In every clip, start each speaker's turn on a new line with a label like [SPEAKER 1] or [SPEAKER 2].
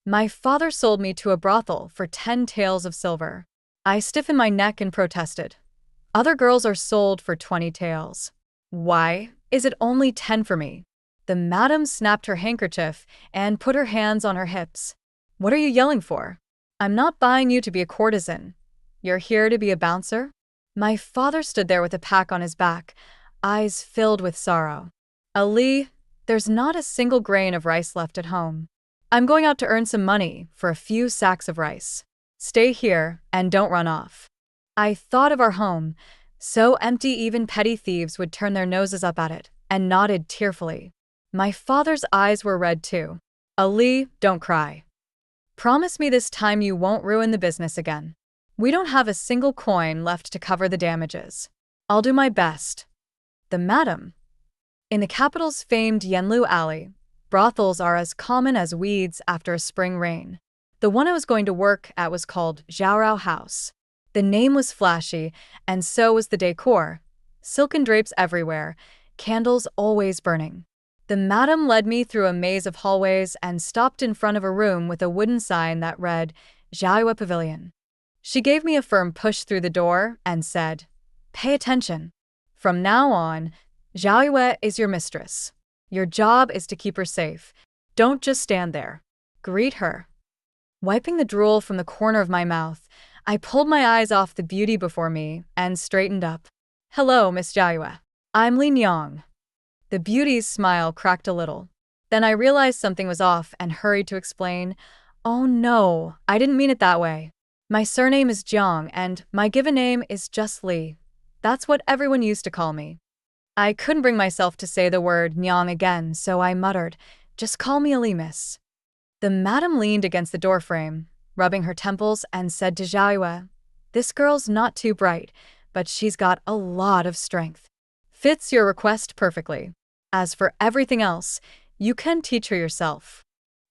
[SPEAKER 1] My father sold me to a brothel for 10 taels of silver. I stiffened my neck and protested. Other girls are sold for 20 taels. Why is it only 10 for me? The madam snapped her handkerchief and put her hands on her hips. What are you yelling for? I'm not buying you to be a courtesan. You're here to be a bouncer? My father stood there with a pack on his back, eyes filled with sorrow. Ali, there's not a single grain of rice left at home. I'm going out to earn some money for a few sacks of rice. Stay here and don't run off. I thought of our home, so empty even petty thieves would turn their noses up at it, and nodded tearfully. My father's eyes were red too. Ali, don't cry. Promise me this time you won't ruin the business again. We don't have a single coin left to cover the damages. I'll do my best. The madam. In the capital's famed Yenlu Alley, brothels are as common as weeds after a spring rain. The one I was going to work at was called Zhaorao House. The name was flashy, and so was the decor. Silken drapes everywhere, candles always burning. The madam led me through a maze of hallways and stopped in front of a room with a wooden sign that read, Zhaoyue Pavilion. She gave me a firm push through the door and said, Pay attention. From now on, Zhaoyue is your mistress. Your job is to keep her safe. Don't just stand there. Greet her. Wiping the drool from the corner of my mouth, I pulled my eyes off the beauty before me and straightened up. Hello, Miss Zhaoyue. I'm Li Nyang. The beauty's smile cracked a little. Then I realized something was off and hurried to explain. Oh no, I didn't mean it that way. My surname is Jiang and my given name is just Li. That's what everyone used to call me. I couldn't bring myself to say the word Nyang again, so I muttered, Just call me Ali, miss. The madam leaned against the doorframe, rubbing her temples, and said to Zhaoyue, This girl's not too bright, but she's got a lot of strength. Fits your request perfectly. As for everything else, you can teach her yourself.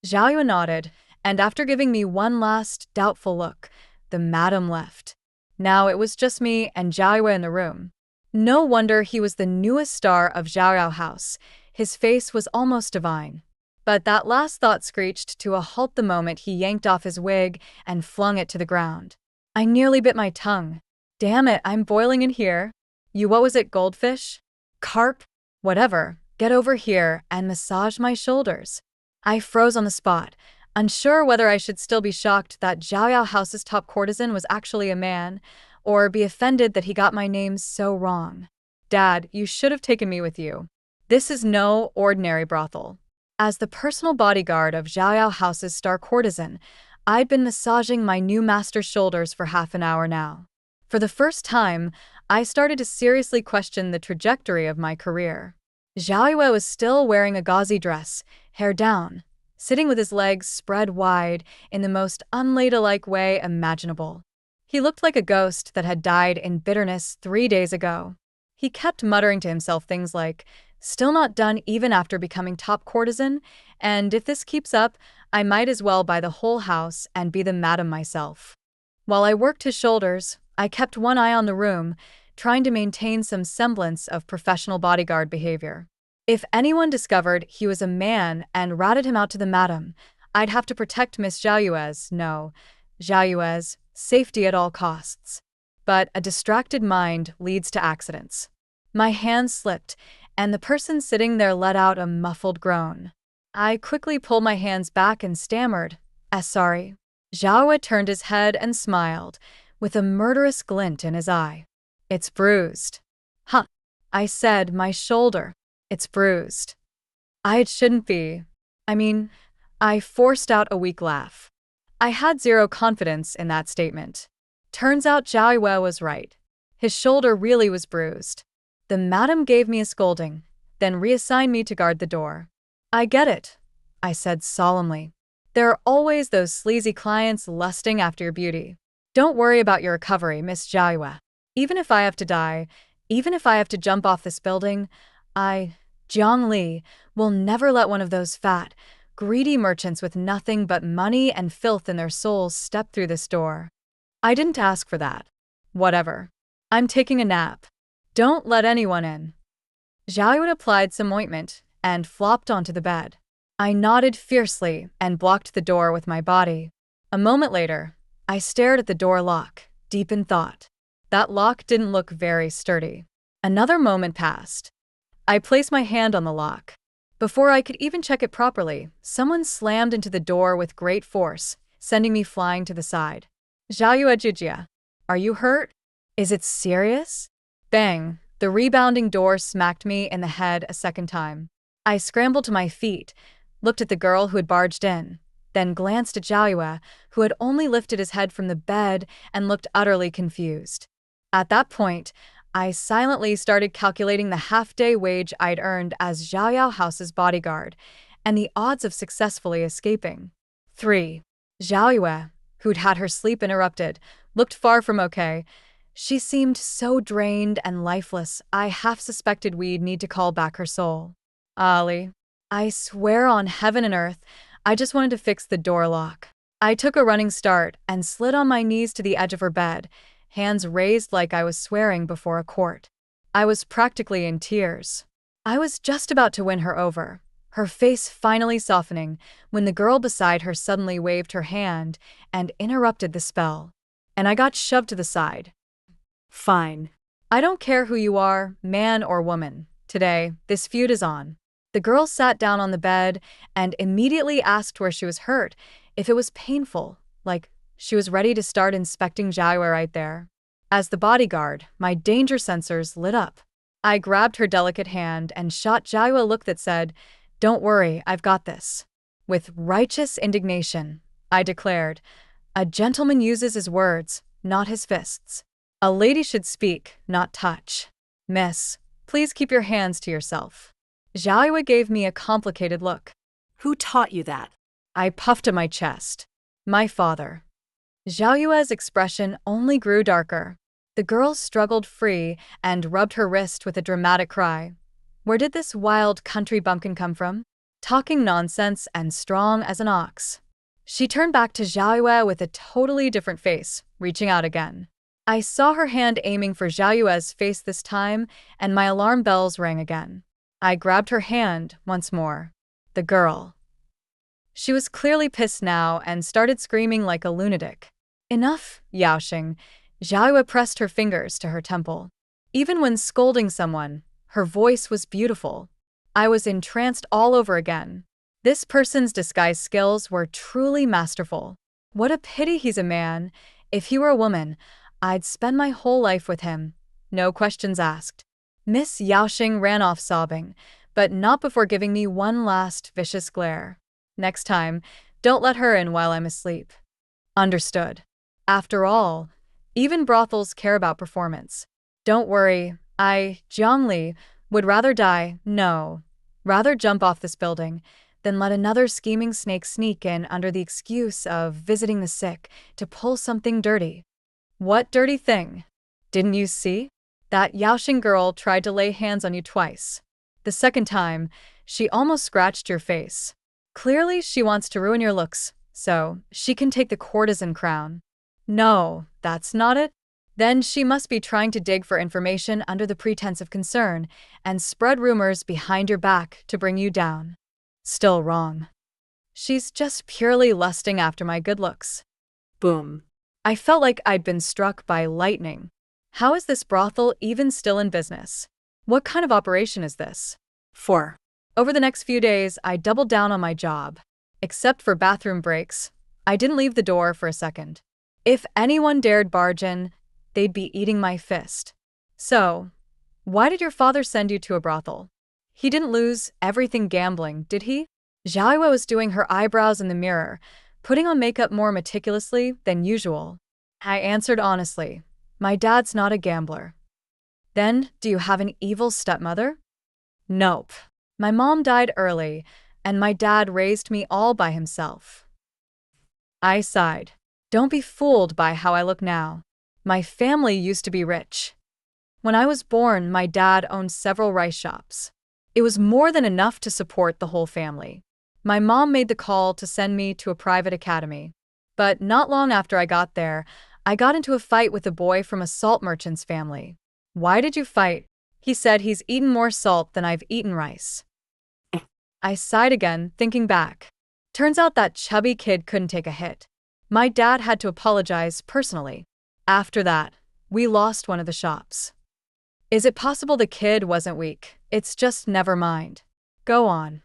[SPEAKER 1] Zhaoyue nodded, and after giving me one last doubtful look, the madam left. Now it was just me and Zhaoyue in the room. No wonder he was the newest star of Zhaorao House. His face was almost divine. But that last thought screeched to a halt the moment he yanked off his wig and flung it to the ground. I nearly bit my tongue. Damn it, I'm boiling in here. You what was it, goldfish? Carp? Whatever. Get over here and massage my shoulders. I froze on the spot, unsure whether I should still be shocked that Zhaoyao House's top courtesan was actually a man, or be offended that he got my name so wrong. Dad, you should have taken me with you. This is no ordinary brothel. As the personal bodyguard of Zhaoyao House's star courtesan, I'd been massaging my new master's shoulders for half an hour now. For the first time, I started to seriously question the trajectory of my career. Zhaoyue was still wearing a gauzy dress, hair down, sitting with his legs spread wide in the most unladylike way imaginable. He looked like a ghost that had died in bitterness 3 days ago. He kept muttering to himself things like, Still not done even after becoming top courtesan, and if this keeps up, I might as well buy the whole house and be the madam myself. While I worked his shoulders, I kept one eye on the room, trying to maintain some semblance of professional bodyguard behavior. If anyone discovered he was a man and ratted him out to the madam, I'd have to protect Miss Zhaoyue's safety at all costs. But a distracted mind leads to accidents. My hand slipped, and the person sitting there let out a muffled groan. I quickly pulled my hands back and stammered, Sorry. Zhaoyue turned his head and smiled, with a murderous glint in his eye. It's bruised. Huh. I said, my shoulder. It's bruised. It shouldn't be. I forced out a weak laugh. I had zero confidence in that statement. Turns out Zhaoyue was right. His shoulder really was bruised. The madam gave me a scolding, then reassigned me to guard the door. I get it, I said solemnly. There are always those sleazy clients lusting after your beauty. Don't worry about your recovery, Miss Zhaoyue. Even if I have to die, even if I have to jump off this building, Jiang Li, will never let one of those fat, greedy merchants with nothing but money and filth in their souls step through this door. I didn't ask for that. Whatever. I'm taking a nap. Don't let anyone in. Zhaoyue applied some ointment and flopped onto the bed. I nodded fiercely and blocked the door with my body. A moment later, I stared at the door lock, deep in thought. That lock didn't look very sturdy. Another moment passed. I placed my hand on the lock. Before I could even check it properly, someone slammed into the door with great force, sending me flying to the side. Xiaoyue Jijia, are you hurt? Is it serious? Bang! The rebounding door smacked me in the head a second time. I scrambled to my feet, looked at the girl who had barged in, then glanced at Xiaoyue, who had only lifted his head from the bed and looked utterly confused. At that point, I silently started calculating the half-day wage I'd earned as Zhao Yao House's bodyguard, and the odds of successfully escaping. 3. Xiaoyue, who'd had her sleep interrupted, looked far from okay. She seemed so drained and lifeless, I half suspected we'd need to call back her soul. Ali, I swear on heaven and earth, I just wanted to fix the door lock. I took a running start and slid on my knees to the edge of her bed, hands raised like I was swearing before a court. I was practically in tears. I was just about to win her over, her face finally softening, when the girl beside her suddenly waved her hand and interrupted the spell. And I got shoved to the side. Fine. I don't care who you are, man or woman. Today, this feud is on. The girl sat down on the bed and immediately asked where she was hurt, if it was painful, like she was ready to start inspecting Xiaoyue right there. As the bodyguard, my danger sensors lit up. I grabbed her delicate hand and shot Xiaoyue a look that said, "Don't worry, I've got this." With righteous indignation, I declared, "A gentleman uses his words, not his fists. A lady should speak, not touch. Miss, please keep your hands to yourself." Xiaoyue gave me a complicated look.
[SPEAKER 2] Who taught you that?
[SPEAKER 1] I puffed at my chest. My father. Xiaoyue's expression only grew darker. The girl struggled free and rubbed her wrist with a dramatic cry. Where did this wild country bumpkin come from? Talking nonsense and strong as an ox. She turned back to Xiaoyue with a totally different face, reaching out again. I saw her hand aiming for Xiaoyue's face this time, and my alarm bells rang again. I grabbed her hand once more. The girl. She was clearly pissed now and started screaming like a lunatic. Enough, Yaoxing. Xiaoyue pressed her fingers to her temple. Even when scolding someone, her voice was beautiful. I was entranced all over again. This person's disguise skills were truly masterful. What a pity he's a man. If he were a woman, I'd spend my whole life with him. No questions asked. Miss Yaoxing ran off sobbing, but not before giving me one last vicious glare. Next time, don't let her in while I'm asleep. Understood. After all, even brothels care about performance. Don't worry, Zhongli, would rather die, rather jump off this building, than let another scheming snake sneak in under the excuse of visiting the sick to pull something dirty. What dirty thing? Didn't you see? That Yaoxing girl tried to lay hands on you twice. The second time, she almost scratched your face. Clearly she wants to ruin your looks, so she can take the courtesan crown. No, that's not it. Then she must be trying to dig for information under the pretense of concern and spread rumors behind your back to bring you down. Still wrong. She's just purely lusting after my good looks.
[SPEAKER 2] Boom.
[SPEAKER 1] I felt like I'd been struck by lightning. How is this brothel even still in business? What kind of operation is this?
[SPEAKER 2] 4.
[SPEAKER 1] Over the next few days, I doubled down on my job. Except for bathroom breaks, I didn't leave the door for a second. If anyone dared barge in, they'd be eating my fist. So, why did your father send you to a brothel? He didn't lose everything gambling, did he? Xiaoyue was doing her eyebrows in the mirror, putting on makeup more meticulously than usual. I answered honestly, my dad's not a gambler. Then, do you have an evil stepmother? Nope. My mom died early, and my dad raised me all by himself. I sighed. Don't be fooled by how I look now. My family used to be rich. When I was born, my dad owned several rice shops. It was more than enough to support the whole family. My mom made the call to send me to a private academy. But not long after I got there, I got into a fight with a boy from a salt merchant's family. Why did you fight? He said he's eaten more salt than I've eaten rice. I sighed again, thinking back. Turns out that chubby kid couldn't take a hit. My dad had to apologize personally. After that, we lost one of the shops. Is it possible the kid wasn't weak? It's just never mind. Go on.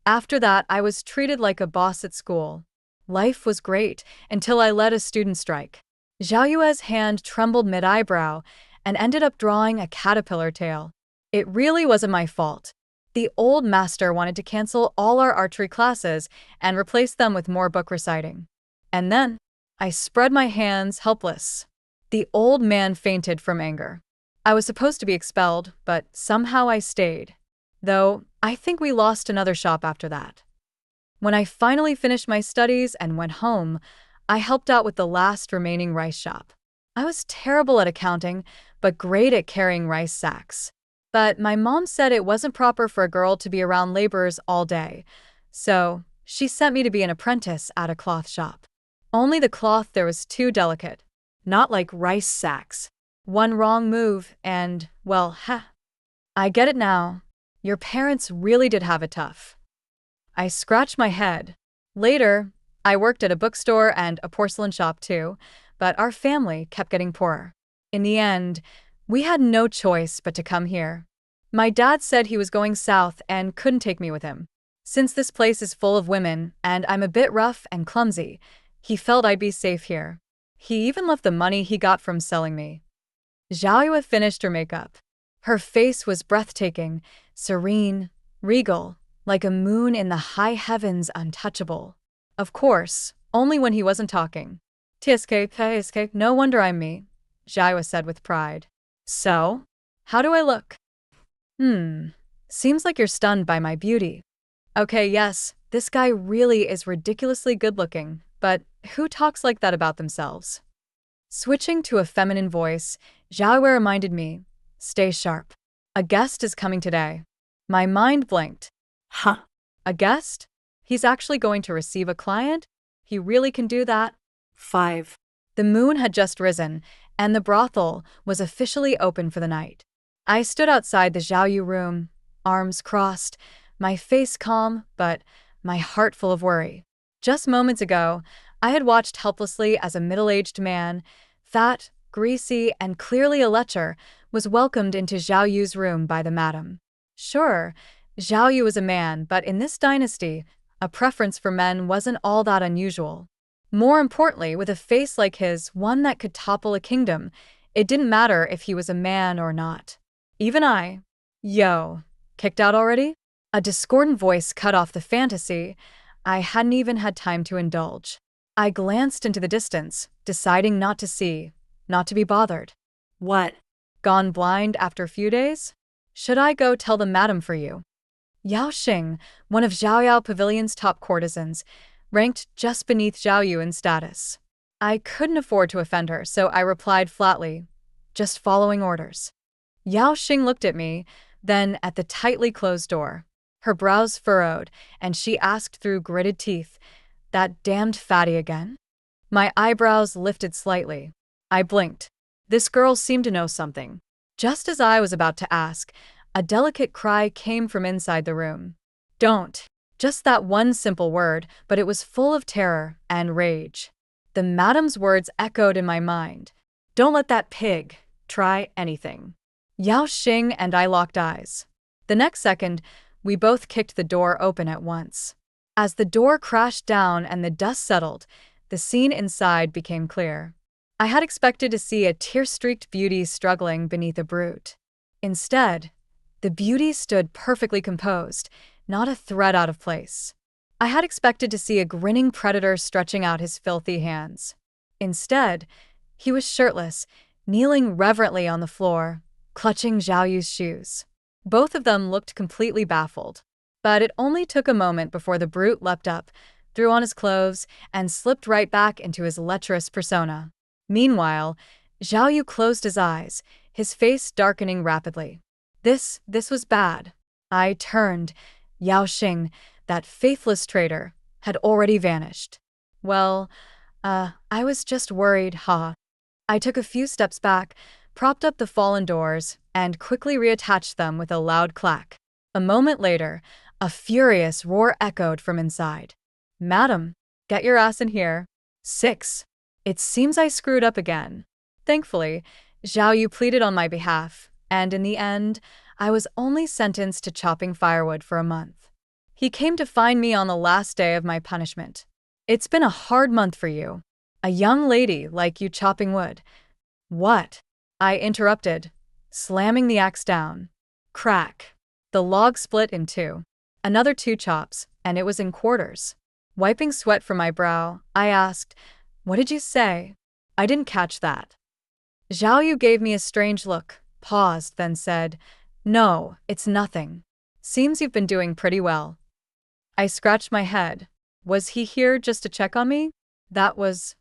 [SPEAKER 1] After that, I was treated like a boss at school. Life was great until I led a student strike. Zhao Yue's hand trembled mid-eyebrow and ended up drawing a caterpillar tail. It really wasn't my fault. The old master wanted to cancel all our archery classes and replace them with more book reciting. And then, I spread my hands, helpless. The old man fainted from anger. I was supposed to be expelled, but somehow I stayed. Though, I think we lost another shop after that. When I finally finished my studies and went home, I helped out with the last remaining rice shop. I was terrible at accounting, but great at carrying rice sacks. But my mom said it wasn't proper for a girl to be around laborers all day, so she sent me to be an apprentice at a cloth shop. Only the cloth there was too delicate. Not like rice sacks. One wrong move and, well, I get it now. Your parents really did have it tough. I scratched my head. Later, I worked at a bookstore and a porcelain shop too, but our family kept getting poorer. In the end, we had no choice but to come here. My dad said he was going south and couldn't take me with him. Since this place is full of women and I'm a bit rough and clumsy, he felt I'd be safe here. He even left the money he got from selling me. Zhao Yue finished her makeup. Her face was breathtaking, serene, regal, like a moon in the high heavens, untouchable. Of course, only when he wasn't talking. TSK, no wonder I'm me, Zhao Yue said with pride. So, how do I look? Seems like you're stunned by my beauty. Okay, yes, this guy really is ridiculously good-looking, but who talks like that about themselves? Switching to a feminine voice, Zhao Yue reminded me, stay sharp. A guest is coming today. My mind blinked.
[SPEAKER 2] Huh?
[SPEAKER 1] A guest? He's actually going to receive a client? He really can do that?
[SPEAKER 2] 5.
[SPEAKER 1] The moon had just risen, and the brothel was officially open for the night. I stood outside the Zhao Yu room, arms crossed, my face calm, but my heart full of worry. Just moments ago, I had watched helplessly as a middle-aged man, fat, greasy, and clearly a lecher, was welcomed into Zhao Yu's room by the madam. Sure, Zhao Yu was a man, but in this dynasty, a preference for men wasn't all that unusual. More importantly, with a face like his, one that could topple a kingdom, it didn't matter if he was a man or not. Even I. Yo, kicked out already? A discordant voice cut off the fantasy. I hadn't even had time to indulge. I glanced into the distance, deciding not to see, not to be bothered.
[SPEAKER 2] What?
[SPEAKER 1] Gone blind after a few days? Should I go tell the madam for you? Yao Xing, one of Zhao Yao Pavilion's top courtesans, ranked just beneath Zhao Yu in status. I couldn't afford to offend her, so I replied flatly, just following orders. Yao Xing looked at me, then at the tightly closed door. Her brows furrowed, and she asked through gritted teeth, that damned fatty again? My eyebrows lifted slightly. I blinked. This girl seemed to know something. Just as I was about to ask, a delicate cry came from inside the room. Don't. Just that one simple word, but it was full of terror and rage. The madam's words echoed in my mind. Don't let that pig try anything. Yao Xing and I locked eyes. The next second, we both kicked the door open at once. As the door crashed down and the dust settled, the scene inside became clear. I had expected to see a tear-streaked beauty struggling beneath a brute. Instead, the beauty stood perfectly composed, not a thread out of place. I had expected to see a grinning predator stretching out his filthy hands. Instead, he was shirtless, kneeling reverently on the floor, clutching Zhao Yu's shoes. Both of them looked completely baffled. But it only took a moment before the brute leapt up, threw on his clothes, and slipped right back into his lecherous persona. Meanwhile, Zhao Yu closed his eyes, his face darkening rapidly. This was bad. I turned. Yao Xing, that faithless traitor, had already vanished. Well, I was just worried, ha. I took a few steps back, propped up the fallen doors, and quickly reattached them with a loud clack. A moment later, A furious roar echoed from inside. "Madam, get your ass in here." 6. It seems I screwed up again. Thankfully, Zhao Yu pleaded on my behalf, and in the end, I was only sentenced to chopping firewood for a month. He came to find me on the last day of my punishment. "It's been a hard month for you. A young lady like you chopping wood." "What?" I interrupted, slamming the axe down. Crack. The log split in two. Another 2 chops, and it was in quarters. Wiping sweat from my brow, I asked, "What did you say?" "I didn't catch that." Zhao Yu gave me a strange look, paused, then said, "No, it's nothing. Seems you've been doing pretty well." I scratched my head. Was he here just to check on me? That was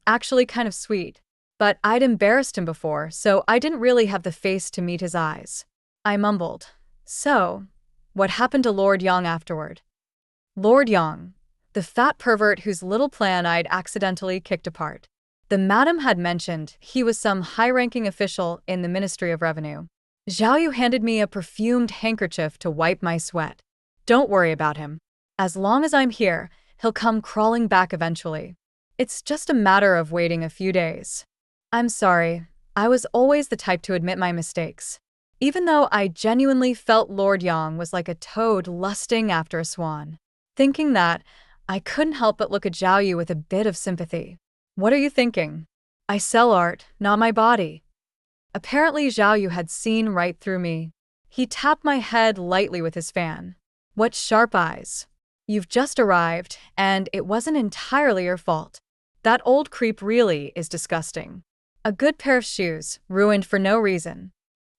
[SPEAKER 1] actually kind of sweet. But I'd embarrassed him before, so I didn't really have the face to meet his eyes. I mumbled, "So, what happened to Lord Yang afterward?" Lord Yang, the fat pervert whose little plan I'd accidentally kicked apart. The madam had mentioned he was some high-ranking official in the Ministry of Revenue. Zhao Yu handed me a perfumed handkerchief to wipe my sweat. "Don't worry about him. As long as I'm here, he'll come crawling back eventually. It's just a matter of waiting a few days." I'm sorry, I was always the type to admit my mistakes. Even though I genuinely felt Lord Yang was like a toad lusting after a swan. Thinking that, I couldn't help but look at Zhao Yu with a bit of sympathy. "What are you thinking? I sell art, not my body." Apparently Zhao Yu had seen right through me. He tapped my head lightly with his fan. "What sharp eyes. You've just arrived, and it wasn't entirely your fault. That old creep really is disgusting. A good pair of shoes, ruined for no reason."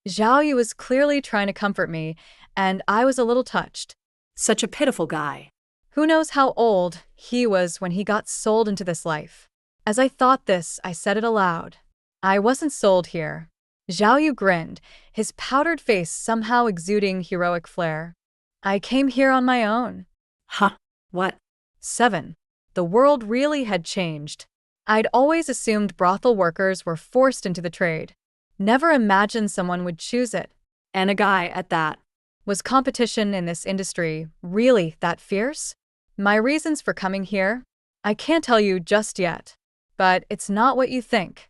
[SPEAKER 1] Zhao Yu was clearly trying to comfort me, and I was a little touched.
[SPEAKER 2] Such a pitiful guy.
[SPEAKER 1] Who knows how old he was when he got sold into this life. As I thought this, I said it aloud. "I wasn't sold here." Zhao Yu grinned, his powdered face somehow exuding heroic flair. "I came here on my own."
[SPEAKER 2] Huh? What?
[SPEAKER 1] 7. The world really had changed. I'd always assumed brothel workers were forced into the trade. Never imagined someone would choose it.
[SPEAKER 2] And a guy at that.
[SPEAKER 1] Was competition in this industry really that fierce? My reasons for coming here? I can't tell you just yet. But it's not what you think.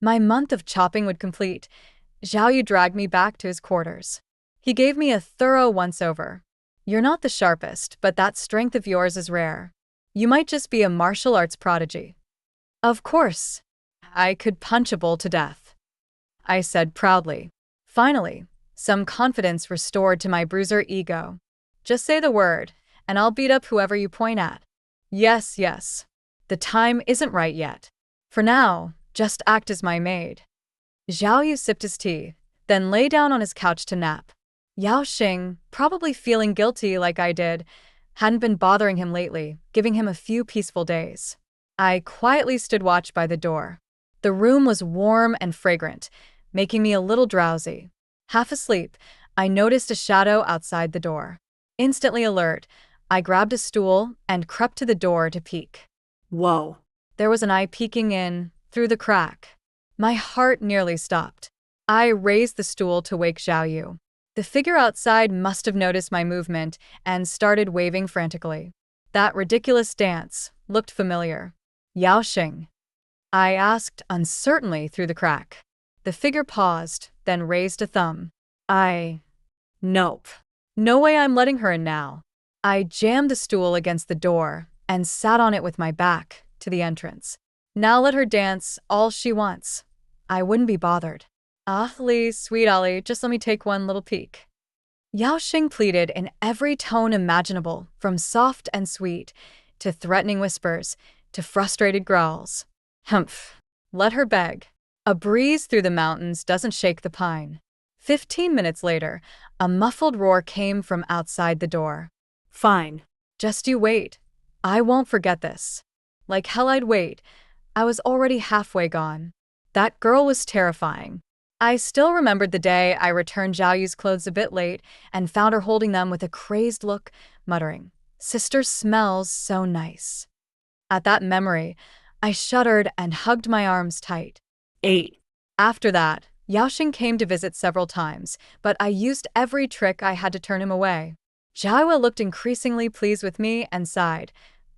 [SPEAKER 1] My month of chopping would complete. Zhao Yu dragged me back to his quarters. He gave me a thorough once-over. "You're not the sharpest, but that strength of yours is rare. You might just be a martial arts prodigy." "Of course. I could punch a bull to death," I said proudly. Finally, some confidence restored to my bruiser ego. "Just say the word, and I'll beat up whoever you point at." Yes. The time isn't right yet. For now, just act as my maid." Zhao Yu sipped his tea, then lay down on his couch to nap. Yao Xing, probably feeling guilty like I did, hadn't been bothering him lately, giving him a few peaceful days. I quietly stood watch by the door. The room was warm and fragrant, making me a little drowsy. Half asleep, I noticed a shadow outside the door. Instantly alert, I grabbed a stool and crept to the door to peek.
[SPEAKER 2] Whoa.
[SPEAKER 1] There was an eye peeking in, through the crack. My heart nearly stopped. I raised the stool to wake Zhao Yu. The figure outside must have noticed my movement and started waving frantically. That ridiculous dance looked familiar. "Yao Xing?" I asked uncertainly through the crack. The figure paused, then raised a thumb. Nope. No way I'm letting her in now. I jammed the stool against the door and sat on it with my back to the entrance. Now let her dance all she wants. I wouldn't be bothered. "Ali, sweet Ali, just let me take one little peek." Yao Xing pleaded in every tone imaginable, from soft and sweet, to threatening whispers, to frustrated growls. Humph. Let her beg. A breeze through the mountains doesn't shake the pine. 15 minutes later, a muffled roar came from outside the door.
[SPEAKER 2] Fine.
[SPEAKER 1] Just you wait. I won't forget this. Like hell I'd wait. I was already halfway gone. That girl was terrifying. I still remembered the day I returned Zhao Yu's clothes a bit late and found her holding them with a crazed look, muttering, "Sister smells so nice." At that memory, I shuddered and hugged my arms tight.
[SPEAKER 2] 8.
[SPEAKER 1] After that, Yao Xing came to visit several times, but I used every trick I had to turn him away. Jiaoe looked increasingly pleased with me and sighed.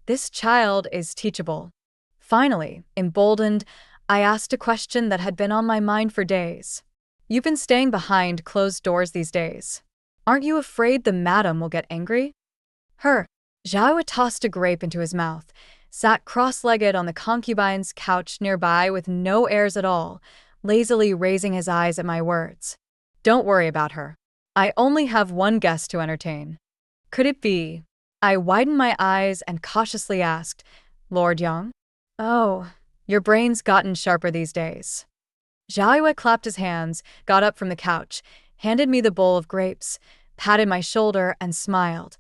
[SPEAKER 1] This child is teachable. Finally, emboldened, I asked a question that had been on my mind for days. You've been staying behind closed doors these days. Aren't you afraid the madam will get angry? Jiaoe tossed a grape into his mouth, sat cross-legged on the concubine's couch nearby with no airs at all, lazily raising his eyes at my words. Don't worry about her. I only have one guest to entertain. Could it be? I widened my eyes and cautiously asked, Lord Yang? Oh, your brain's gotten sharper these days. Jiaoe clapped his hands, got up from the couch, handed me the bowl of grapes, patted my shoulder, and smiled.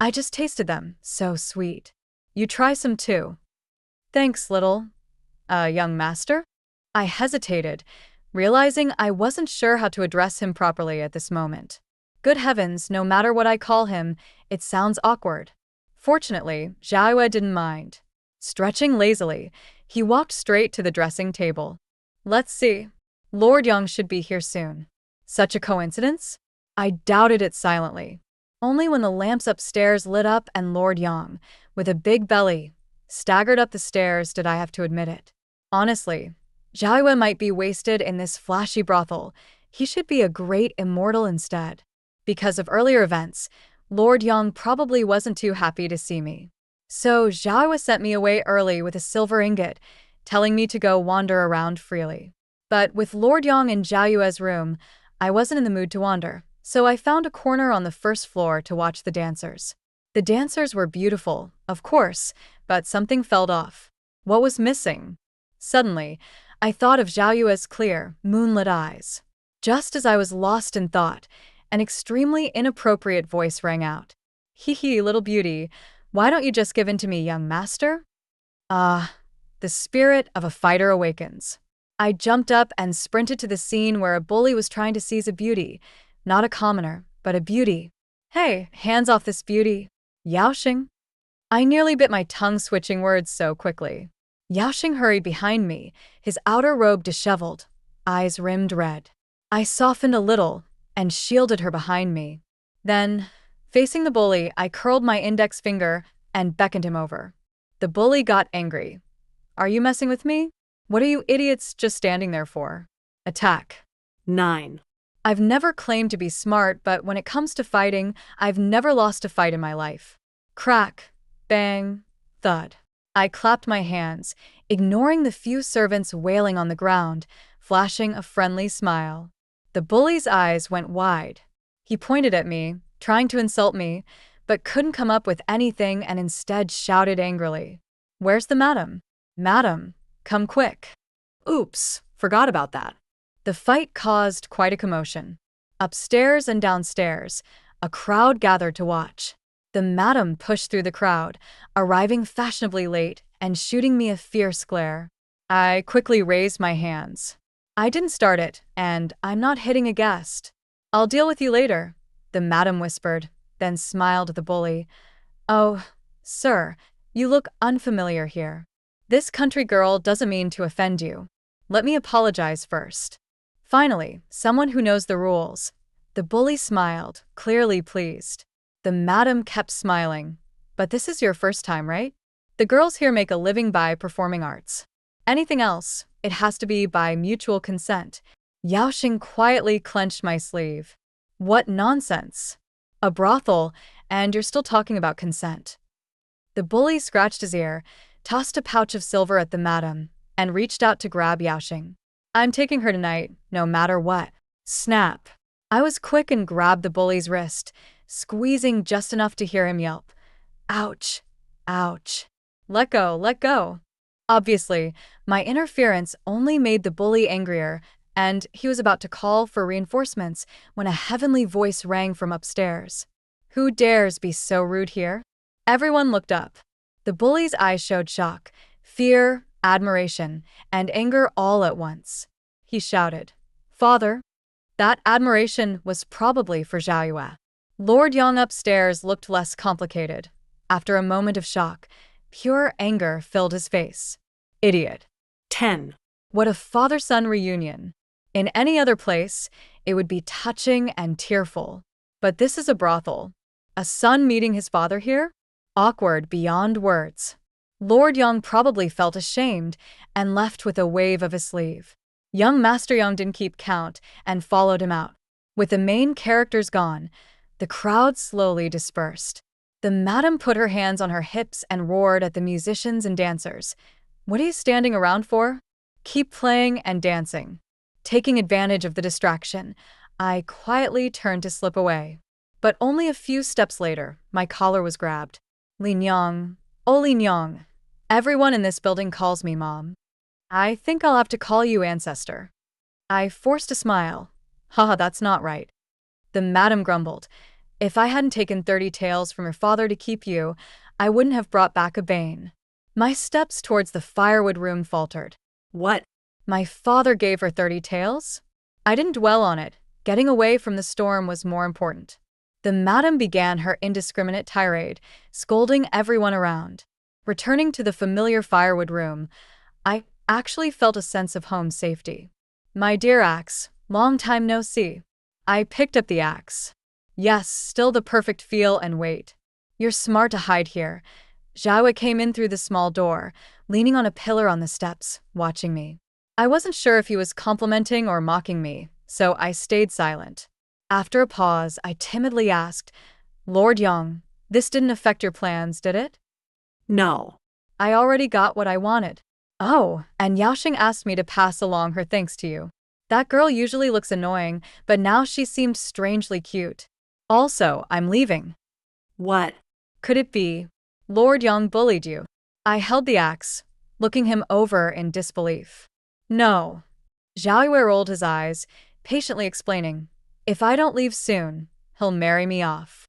[SPEAKER 1] I just tasted them, so sweet. You try some too. Thanks, little, young master? I hesitated, realizing I wasn't sure how to address him properly at this moment. Good heavens, no matter what I call him, it sounds awkward. Fortunately, Jiaoe didn't mind. Stretching lazily, he walked straight to the dressing table. Let's see. Lord Yang should be here soon. Such a coincidence? I doubted it silently. Only when the lamps upstairs lit up and Lord Yang, with a big belly, staggered up the stairs did I have to admit it. Honestly, Jiaoe might be wasted in this flashy brothel. He should be a great immortal instead. Because of earlier events, Lord Yang probably wasn't too happy to see me. So Jiaoe sent me away early with a silver ingot, telling me to go wander around freely. But with Lord Yang in Jiaoe's room, I wasn't in the mood to wander. So I found a corner on the first floor to watch the dancers. The dancers were beautiful, of course, but something felt off. What was missing? Suddenly, I thought of Jiaoe's clear, moonlit eyes. Just as I was lost in thought, an extremely inappropriate voice rang out. Hee hee, little beauty, why don't you just give in to me, young master? Ah, the spirit of a fighter awakens. I jumped up and sprinted to the scene where a bully was trying to seize a beauty. Not a commoner, but a beauty. Hey, hands off this beauty. Yaoxing? I nearly bit my tongue switching words so quickly. Yaoxing hurried behind me, his outer robe disheveled, eyes rimmed red. I softened a little and shielded her behind me. Then, facing the bully, I curled my index finger and beckoned him over. The bully got angry. Are you messing with me? What are you idiots just standing there for? Attack.
[SPEAKER 2] 9.
[SPEAKER 1] I've never claimed to be smart, but when it comes to fighting, I've never lost a fight in my life. Crack, bang, thud. I clapped my hands, ignoring the few servants wailing on the ground, flashing a friendly smile. The bully's eyes went wide. He pointed at me, trying to insult me, but couldn't come up with anything and instead shouted angrily. Where's the madam? Madam, come quick. Oops, forgot about that. The fight caused quite a commotion. Upstairs and downstairs, a crowd gathered to watch. The madam pushed through the crowd, arriving fashionably late and shooting me a fierce glare. I quickly raised my hands. I didn't start it, and I'm not hitting a guest. I'll deal with you later, the madam whispered, then smiled at the bully. Oh, sir, you look unfamiliar here. This country girl doesn't mean to offend you. Let me apologize first. Finally, someone who knows the rules. The bully smiled, clearly pleased. The madam kept smiling. But this is your first time, right? The girls here make a living by performing arts. Anything else, it has to be by mutual consent. Yaoxing quietly clenched my sleeve. What nonsense. A brothel, and you're still talking about consent. The bully scratched his ear, tossed a pouch of silver at the madam, and reached out to grab Yaoxing. I'm taking her tonight, no matter what. Snap. I was quick and grabbed the bully's wrist, squeezing just enough to hear him yelp. Ouch. Ouch. Let go, let go. Obviously, my interference only made the bully angrier, and he was about to call for reinforcements when a heavenly voice rang from upstairs. Who dares be so rude here? Everyone looked up. The bully's eyes showed shock, fear, admiration, and anger all at once. He shouted, Father. That admiration was probably for Jiaoe. Lord Yang upstairs looked less complicated. After a moment of shock, pure anger filled his face. Idiot.
[SPEAKER 2] 10.
[SPEAKER 1] What a father-son reunion. In any other place, it would be touching and tearful. But this is a brothel. A son meeting his father here? Awkward beyond words. Lord Young probably felt ashamed and left with a wave of his sleeve. Young Master Young didn't keep count and followed him out. With the main characters gone, the crowd slowly dispersed. The madam put her hands on her hips and roared at the musicians and dancers. What are you standing around for? Keep playing and dancing. Taking advantage of the distraction, I quietly turned to slip away. But only a few steps later, my collar was grabbed. Lin Yang. Oh, Lin Yang. Everyone in this building calls me Mom. I think I'll have to call you Ancestor. I forced a smile. Haha, that's not right. The madam grumbled. If I hadn't taken 30 taels from your father to keep you, I wouldn't have brought back a bane. My steps towards the firewood room faltered.
[SPEAKER 2] What?
[SPEAKER 1] My father gave her 30 taels? I didn't dwell on it. Getting away from the storm was more important. The madam began her indiscriminate tirade, scolding everyone around. Returning to the familiar firewood room, I actually felt a sense of home safety. My dear axe, long time no see. I picked up the axe. Yes, still the perfect feel and weight. You're smart to hide here. Zhaoe came in through the small door, leaning on a pillar on the steps, watching me. I wasn't sure if he was complimenting or mocking me, so I stayed silent. After a pause, I timidly asked, Lord Yang, this didn't affect your plans, did it?
[SPEAKER 2] No.
[SPEAKER 1] I already got what I wanted. Oh, and Yaoxing asked me to pass along her thanks to you. That girl usually looks annoying, but now she seemed strangely cute. Also, I'm leaving.
[SPEAKER 2] What?
[SPEAKER 1] Could it be Lord Yang bullied you? I held the axe, looking him over in disbelief. No. Zhaoyue rolled his eyes, patiently explaining, if I don't leave soon, he'll marry me off.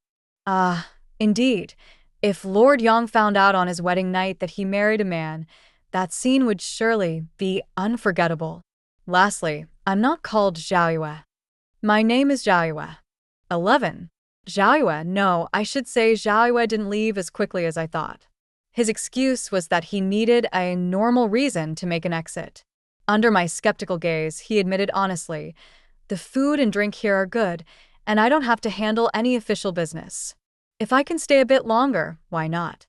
[SPEAKER 1] Indeed. If Lord Yang found out on his wedding night that he married a man, that scene would surely be unforgettable. Lastly, I'm not called Zhaoyue. My name is Zhaoyue. 11. Zhaoyue, no, I should say Zhaoyue didn't leave as quickly as I thought. His excuse was that he needed a normal reason to make an exit. Under my skeptical gaze, he admitted honestly, the food and drink here are good, and I don't have to handle any official business. If I can stay a bit longer, why not?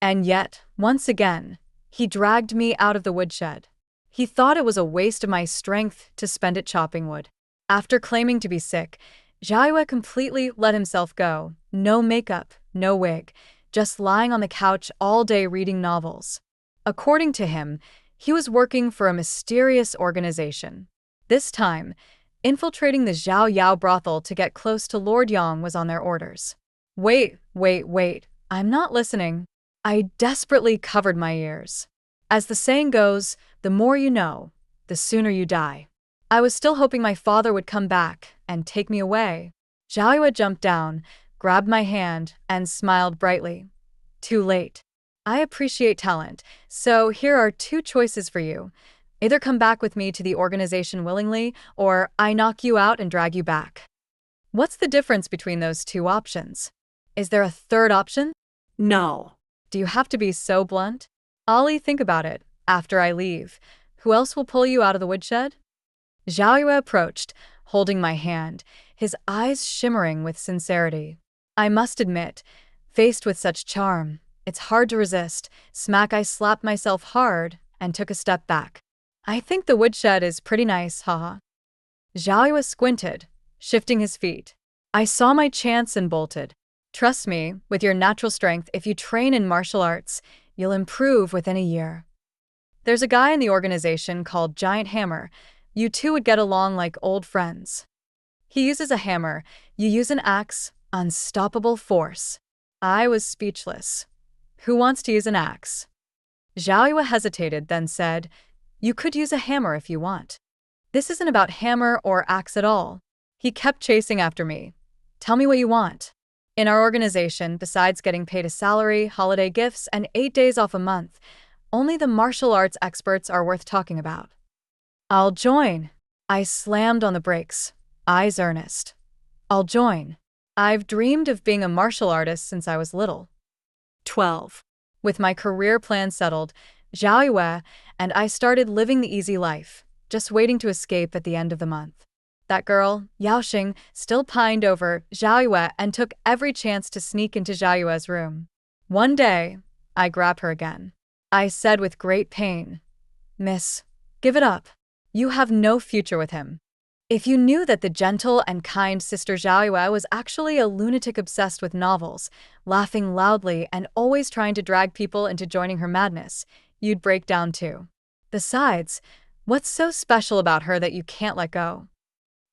[SPEAKER 1] And yet, once again, he dragged me out of the woodshed. He thought it was a waste of my strength to spend it chopping wood. After claiming to be sick, Zhaoyue completely let himself go. No makeup, no wig, just lying on the couch all day reading novels. According to him, he was working for a mysterious organization. This time, infiltrating the Zhao Yao brothel to get close to Lord Yang was on their orders. Wait, I'm not listening. I desperately covered my ears. As the saying goes, the more you know, the sooner you die. I was still hoping my father would come back and take me away. Zhaoyue jumped down, grabbed my hand, and smiled brightly. Too late. I appreciate talent, so here are two choices for you. Either come back with me to the organization willingly, or I knock you out and drag you back. What's the difference between those two options? Is there a third option?
[SPEAKER 2] No.
[SPEAKER 1] Do you have to be so blunt? Ollie, think about it. After I leave, who else will pull you out of the woodshed? Zhaoyue approached, holding my hand, his eyes shimmering with sincerity. I must admit, faced with such charm, it's hard to resist. Smack, I slapped myself hard and took a step back. I think the woodshed is pretty nice, haha. Zhaoyue squinted, shifting his feet. I saw my chance and bolted. Trust me, with your natural strength, if you train in martial arts, you'll improve within a year. There's a guy in the organization called Giant Hammer. You two would get along like old friends. He uses a hammer, you use an axe, unstoppable force. I was speechless. Who wants to use an axe? Zhaoyue hesitated, then said, you could use a hammer if you want. This isn't about hammer or axe at all. He kept chasing after me. Tell me what you want. In our organization, besides getting paid a salary, holiday gifts, and 8 days off a month, only the martial arts experts are worth talking about. I'll join. I slammed on the brakes, eyes earnest. I'll join. I've dreamed of being a martial artist since I was little.
[SPEAKER 2] 12.
[SPEAKER 1] With my career plan settled, Zhaoyue and I started living the easy life, just waiting to escape at the end of the month. That girl, Yao Xing, still pined over Zhao Yue and took every chance to sneak into Zhao Yue's room. One day, I grabbed her again. I said with great pain, "Miss, give it up. You have no future with him." If you knew that the gentle and kind Sister Zhao Yue was actually a lunatic obsessed with novels, laughing loudly and always trying to drag people into joining her madness, you'd break down too. Besides, what's so special about her that you can't let go?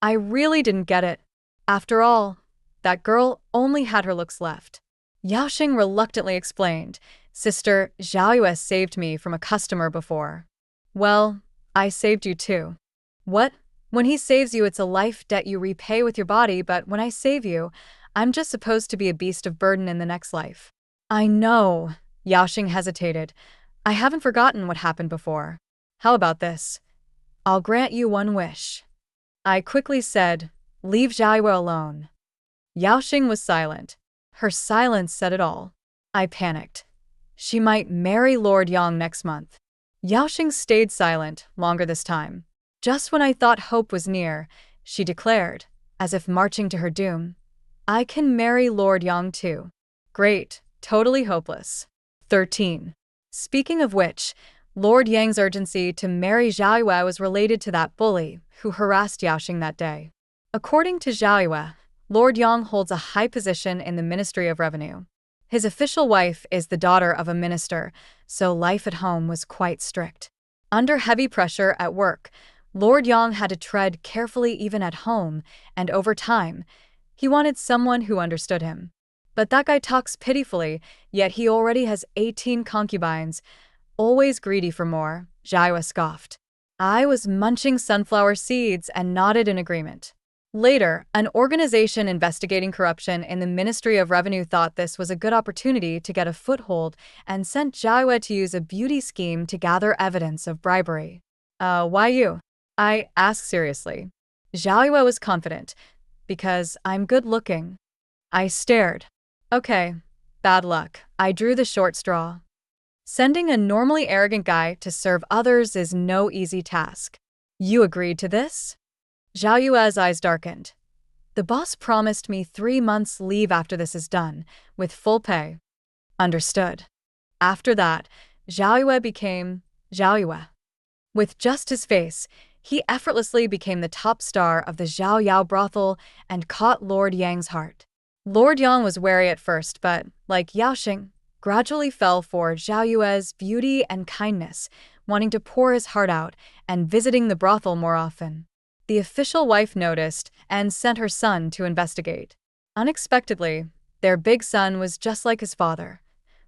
[SPEAKER 1] I really didn't get it. After all, that girl only had her looks left. Yao Xing reluctantly explained, "Sister Zhao Yue saved me from a customer before." "Well, I saved you too." "What? When he saves you, it's a life debt you repay with your body, but when I save you, I'm just supposed to be a beast of burden in the next life." "I know," Yao Xing hesitated. "I haven't forgotten what happened before. How about this? I'll grant you one wish." I quickly said, "Leave Zhao Yue alone." Yao Xing was silent. Her silence said it all. I panicked. She might marry Lord Yang next month. Yao Xing stayed silent longer this time. Just when I thought hope was near, she declared, as if marching to her doom, "I can marry Lord Yang too." Great, totally hopeless. 13. Speaking of which, Lord Yang's urgency to marry Zhao Yue was related to that bully who harassed Yao Xing that day. According to Zhao Yue, Lord Yang holds a high position in the Ministry of Revenue. His official wife is the daughter of a minister, so life at home was quite strict. Under heavy pressure at work, Lord Yang had to tread carefully even at home, and over time, he wanted someone who understood him. "But that guy talks pitifully, yet he already has 18 concubines. Always greedy for more," Zhao Yue scoffed. I was munching sunflower seeds and nodded in agreement. Later, an organization investigating corruption in the Ministry of Revenue thought this was a good opportunity to get a foothold and sent Zhao Yue to use a beauty scheme to gather evidence of bribery. Why you?" I asked seriously. Zhao Yue was confident. "Because I'm good-looking." I stared. "Okay, bad luck." I drew the short straw. Sending a normally arrogant guy to serve others is no easy task. "You agreed to this?" Zhao Yue's eyes darkened. "The boss promised me 3 months leave after this is done, with full pay." "Understood." After that, Zhao Yue became Zhao Yue. With just his face, he effortlessly became the top star of the Zhao Yao brothel and caught Lord Yang's heart. Lord Yang was wary at first, but, like Yao Xing, gradually fell for Zhao Yue's beauty and kindness, wanting to pour his heart out and visiting the brothel more often. The official wife noticed and sent her son to investigate. Unexpectedly, their big son was just like his father.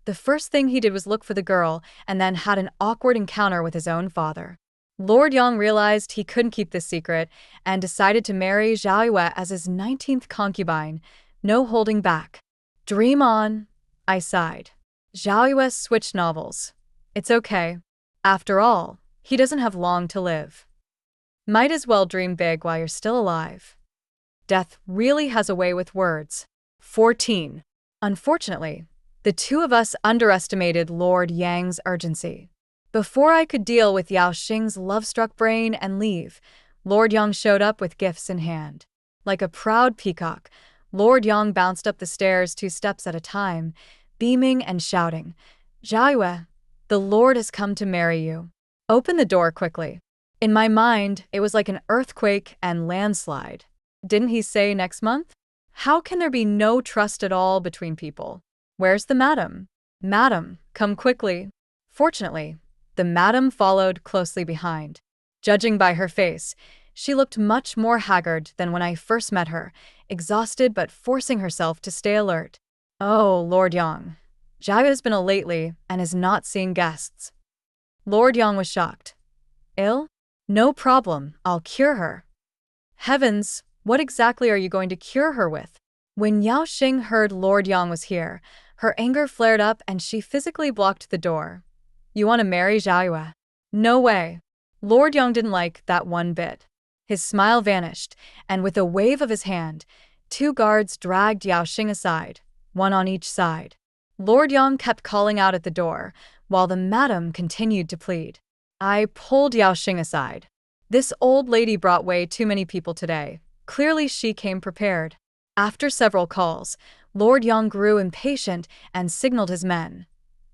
[SPEAKER 1] The first thing he did was look for the girl and then had an awkward encounter with his own father. Lord Yang realized he couldn't keep this secret and decided to marry Zhao Yue as his 19th concubine, no holding back. "Dream on," I sighed. Zhao Yue switched novels. "It's okay. After all, he doesn't have long to live. Might as well dream big while you're still alive." Death really has a way with words. 14. Unfortunately, the two of us underestimated Lord Yang's urgency. Before I could deal with Yao Xing's love-struck brain and leave, Lord Yang showed up with gifts in hand. Like a proud peacock, Lord Yang bounced up the stairs 2 steps at a time, beaming and shouting, "Zhao Yue, the Lord has come to marry you. Open the door quickly." In my mind, it was like an earthquake and landslide. Didn't he say next month? How can there be no trust at all between people? "Where's the madam?" "Madam, come quickly." Fortunately, the madam followed closely behind. Judging by her face, she looked much more haggard than when I first met her, exhausted but forcing herself to stay alert. "Oh, Lord Yang. Zhao has been ill lately and is not seeing guests." Lord Yang was shocked. "Ill? No problem, I'll cure her." "Heavens, what exactly are you going to cure her with?" When Yao Xing heard Lord Yang was here, her anger flared up and she physically blocked the door. "You want to marry Zhao Yue?" "No way." Lord Yang didn't like that one bit. His smile vanished, and with a wave of his hand, 2 guards dragged Yao Xing aside, 1 on each side. Lord Yang kept calling out at the door, while the madam continued to plead. I pulled Yao Xing aside. This old lady brought way too many people today. Clearly she came prepared. After several calls, Lord Yang grew impatient and signaled his men.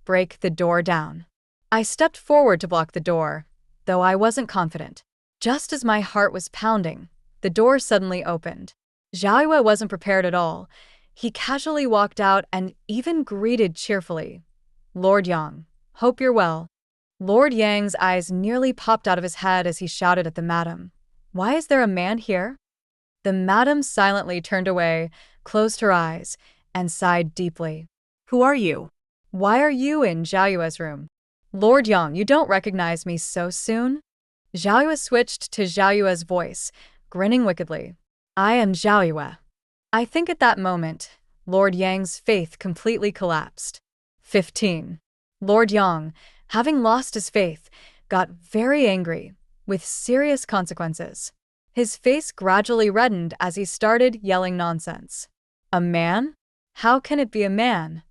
[SPEAKER 1] Break the door down. I stepped forward to block the door, though I wasn't confident. Just as my heart was pounding, the door suddenly opened. Zhao Yue wasn't prepared at all. He casually walked out and even greeted cheerfully. Lord Yang, hope you're well. Lord Yang's eyes nearly popped out of his head as he shouted at the madam. Why is there a man here? The madam silently turned away, closed her eyes, and sighed deeply.
[SPEAKER 2] Who are you?
[SPEAKER 1] Why are you in Zhao Yue's room? Lord Yang, you don't recognize me so soon? Zhao Yue switched to Zhao Yue's voice, grinning wickedly. I am Zhao Yue. I think at that moment, Lord Yang's faith completely collapsed. 15. Lord Yang, having lost his faith, got very angry, with serious consequences. His face gradually reddened as he started yelling nonsense. A man? How can it be a man?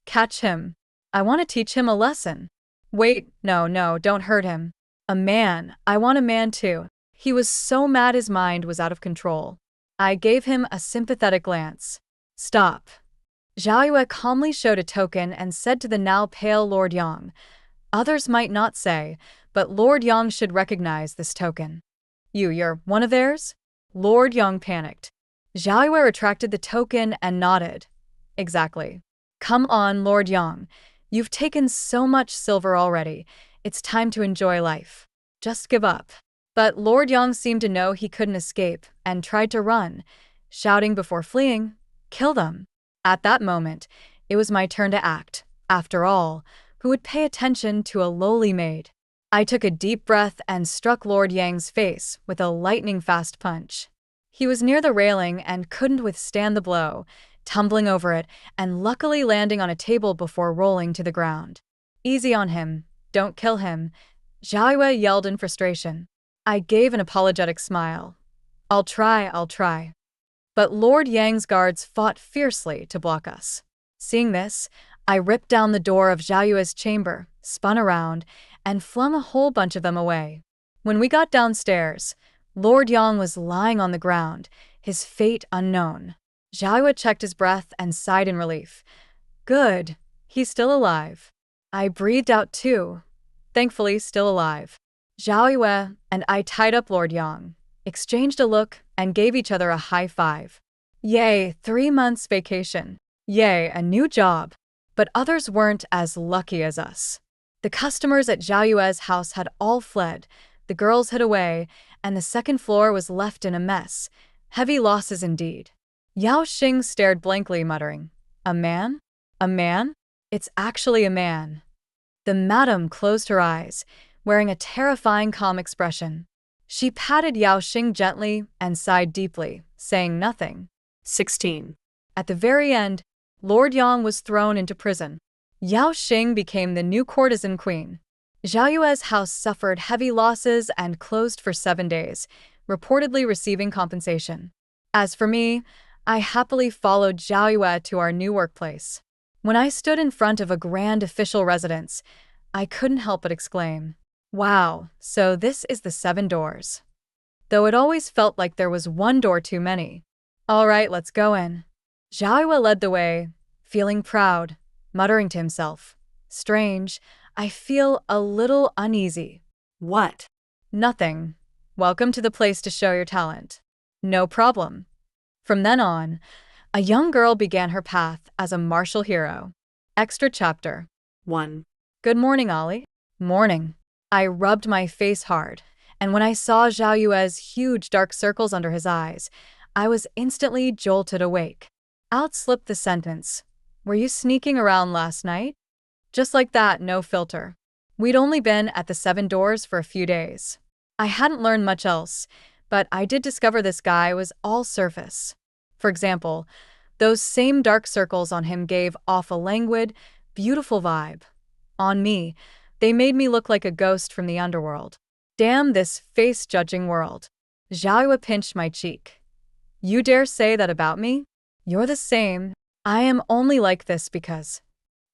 [SPEAKER 1] Catch him. I want to teach him a lesson. Wait, no, don't hurt him. A man, I want a man too. He was so mad his mind was out of control. I gave him a sympathetic glance. Stop. Zhao Yue calmly showed a token and said to the now pale Lord Yang. Others might not say, but Lord Yang should recognize this token. You're one of theirs? Lord Yang panicked. Zhao Yue retracted the token and nodded. Exactly. Come on, Lord Yang. You've taken so much silver already. It's time to enjoy life. Just give up. But Lord Yang seemed to know he couldn't escape and tried to run, shouting before fleeing, Kill them. At that moment, it was my turn to act. After all, who would pay attention to a lowly maid? I took a deep breath and struck Lord Yang's face with a lightning-fast punch. He was near the railing and couldn't withstand the blow, tumbling over it and luckily landing on a table before rolling to the ground. Easy on him. Don't kill him. Zhao Yue yelled in frustration. I gave an apologetic smile. I'll try. But Lord Yang's guards fought fiercely to block us. Seeing this, I ripped down the door of Zhao Yue's chamber, spun around, and flung a whole bunch of them away. When we got downstairs, Lord Yang was lying on the ground, his fate unknown. Zhao Yue checked his breath and sighed in relief. Good, he's still alive. I breathed out too. Thankfully, still alive. Zhao Yue and I tied up Lord Yang, exchanged a look, and gave each other a high five. Yay, 3 months vacation. Yay, a new job. But others weren't as lucky as us. The customers at Zhao Yue's house had all fled, the girls hid away, and the second floor was left in a mess. Heavy losses indeed. Yao Xing stared blankly, muttering, A man? A man? It's actually a man. The madam closed her eyes, wearing a terrifying calm expression. She patted Yao Xing gently and sighed deeply, saying nothing.
[SPEAKER 2] 16.
[SPEAKER 1] At the very end, Lord Yang was thrown into prison. Yao Xing became the new courtesan queen. Zhao Yue's house suffered heavy losses and closed for 7 days, reportedly receiving compensation. As for me, I happily followed Zhao Yue to our new workplace. When I stood in front of a grand official residence, I couldn't help but exclaim, Wow, so this is the 7 doors. Though it always felt like there was 1 door too many. All right, let's go in. Zhao Yue led the way, feeling proud, muttering to himself, Strange, I feel a little uneasy.
[SPEAKER 2] What?
[SPEAKER 1] Nothing. Welcome to the place to show your talent. No problem. From then on, a young girl began her path as a martial hero. Extra chapter.
[SPEAKER 2] 1.
[SPEAKER 1] Good morning, Ollie. Morning. I rubbed my face hard, and when I saw Zhao Yue's huge dark circles under his eyes, I was instantly jolted awake. Out slipped the sentence, Were you sneaking around last night? Just like that, no filter. We'd only been at the 7 doors for a few days. I hadn't learned much else, but I did discover this guy was all surface. For example, those same dark circles on him gave off a languid, beautiful vibe. On me, they made me look like a ghost from the underworld. Damn this face-judging world. Zhao Yue pinched my cheek. You dare say that about me? You're the same. I am only like this because...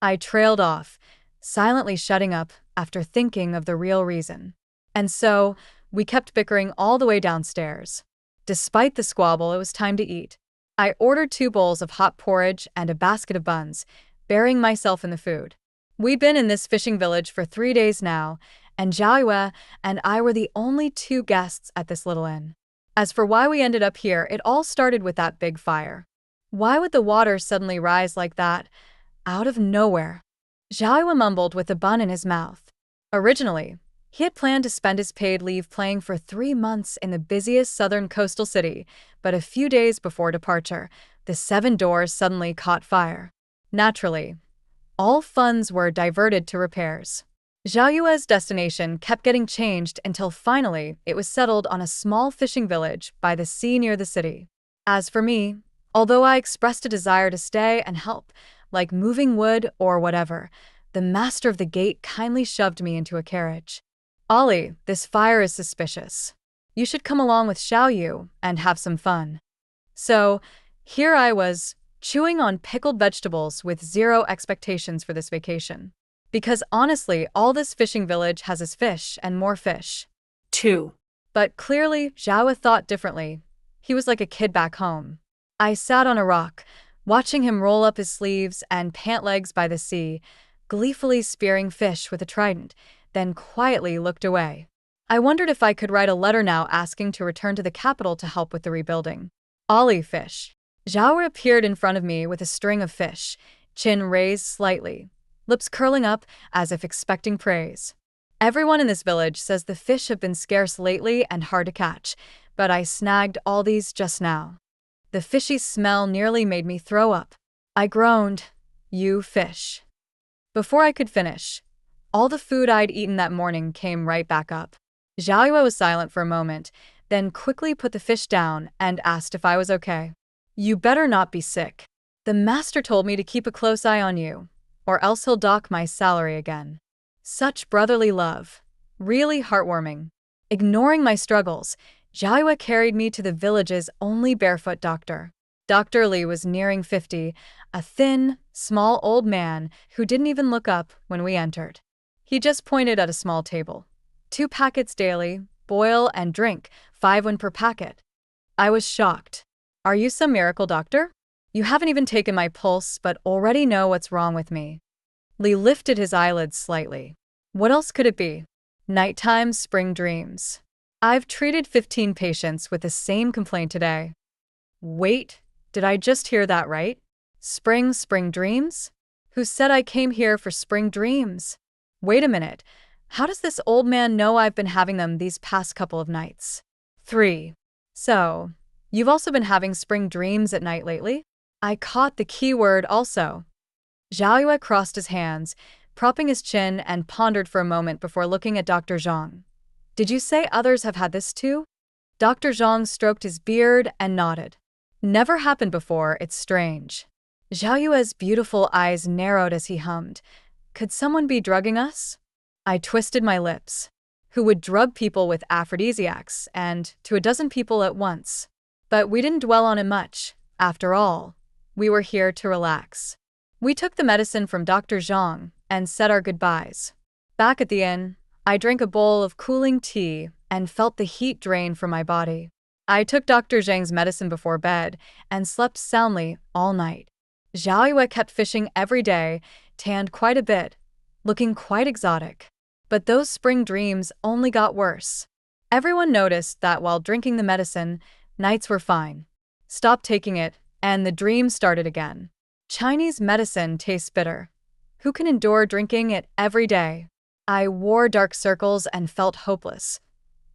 [SPEAKER 1] I trailed off, silently shutting up after thinking of the real reason. And so, We kept bickering all the way downstairs. Despite the squabble, it was time to eat. I ordered 2 bowls of hot porridge and a basket of buns, burying myself in the food. We'd been in this fishing village for 3 days now, and Zhao Yue and I were the only 2 guests at this little inn. As for why we ended up here, it all started with that big fire. Why would the water suddenly rise like that, out of nowhere? Zhao Yue mumbled with a bun in his mouth. Originally, he had planned to spend his paid leave playing for 3 months in the busiest southern coastal city, but a few days before departure, the 7 doors suddenly caught fire. Naturally, all funds were diverted to repairs. Zhao Yue's destination kept getting changed until finally it was settled on a small fishing village by the sea near the city. As for me, although I expressed a desire to stay and help, like moving wood or whatever, the master of the gate kindly shoved me into a carriage. "Ollie, this fire is suspicious. You should come along with Xiao Yu and have some fun." So, here I was, chewing on pickled vegetables with zero expectations for this vacation. Because honestly, all this fishing village has is fish and more fish.
[SPEAKER 2] 2.
[SPEAKER 1] But clearly, Zhao thought differently. He was like a kid back home. I sat on a rock, watching him roll up his sleeves and pant legs by the sea, gleefully spearing fish with a trident, then quietly looked away. I wondered if I could write a letter now asking to return to the capital to help with the rebuilding. Ollie fish. Zhao appeared in front of me with a string of fish, chin raised slightly, lips curling up as if expecting praise. Everyone in this village says the fish have been scarce lately and hard to catch, but I snagged all these just now. The fishy smell nearly made me throw up. I groaned, "You fish." Before I could finish, all the food I'd eaten that morning came right back up. Zhao Yue was silent for a moment, then quickly put the fish down and asked if I was okay. "You better not be sick. The master told me to keep a close eye on you, or else he'll dock my salary again." Such brotherly love. Really heartwarming. Ignoring my struggles, Zhao Yue carried me to the village's only barefoot doctor. Dr. Li was nearing 50, a thin, small old man who didn't even look up when we entered. He just pointed at a small table. 2 packets daily, boil and drink, 5 won per packet. I was shocked. "Are you some miracle doctor? You haven't even taken my pulse but already know what's wrong with me." Li lifted his eyelids slightly. "What else could it be?" "Nighttime spring dreams. I've treated 15 patients with the same complaint today." "Wait, did I just hear that right? Spring dreams? Who said I came here for spring dreams? Wait a minute, how does this old man know I've been having them these past couple of nights?" 3. "So, you've also been having spring dreams at night lately?" I caught the key word also. Zhao Yue crossed his hands, propping his chin, and pondered for a moment before looking at Dr. Zhang. "Did you say others have had this too?" Dr. Zhang stroked his beard and nodded. "Never happened before, it's strange." Zhao Yue's beautiful eyes narrowed as he hummed. "Could someone be drugging us?" I twisted my lips. Who would drug people with aphrodisiacs, and to a dozen people at once? But we didn't dwell on it much. After all, we were here to relax. We took the medicine from Dr. Zhang and said our goodbyes. Back at the inn, I drank a bowl of cooling tea and felt the heat drain from my body. I took Dr. Zhang's medicine before bed and slept soundly all night. Zhao Yue kept fishing every day, tanned quite a bit, looking quite exotic. But those spring dreams only got worse. Everyone noticed that while drinking the medicine, nights were fine. Stopped taking it, and the dreams started again. Chinese medicine tastes bitter. Who can endure drinking it every day? I wore dark circles and felt hopeless.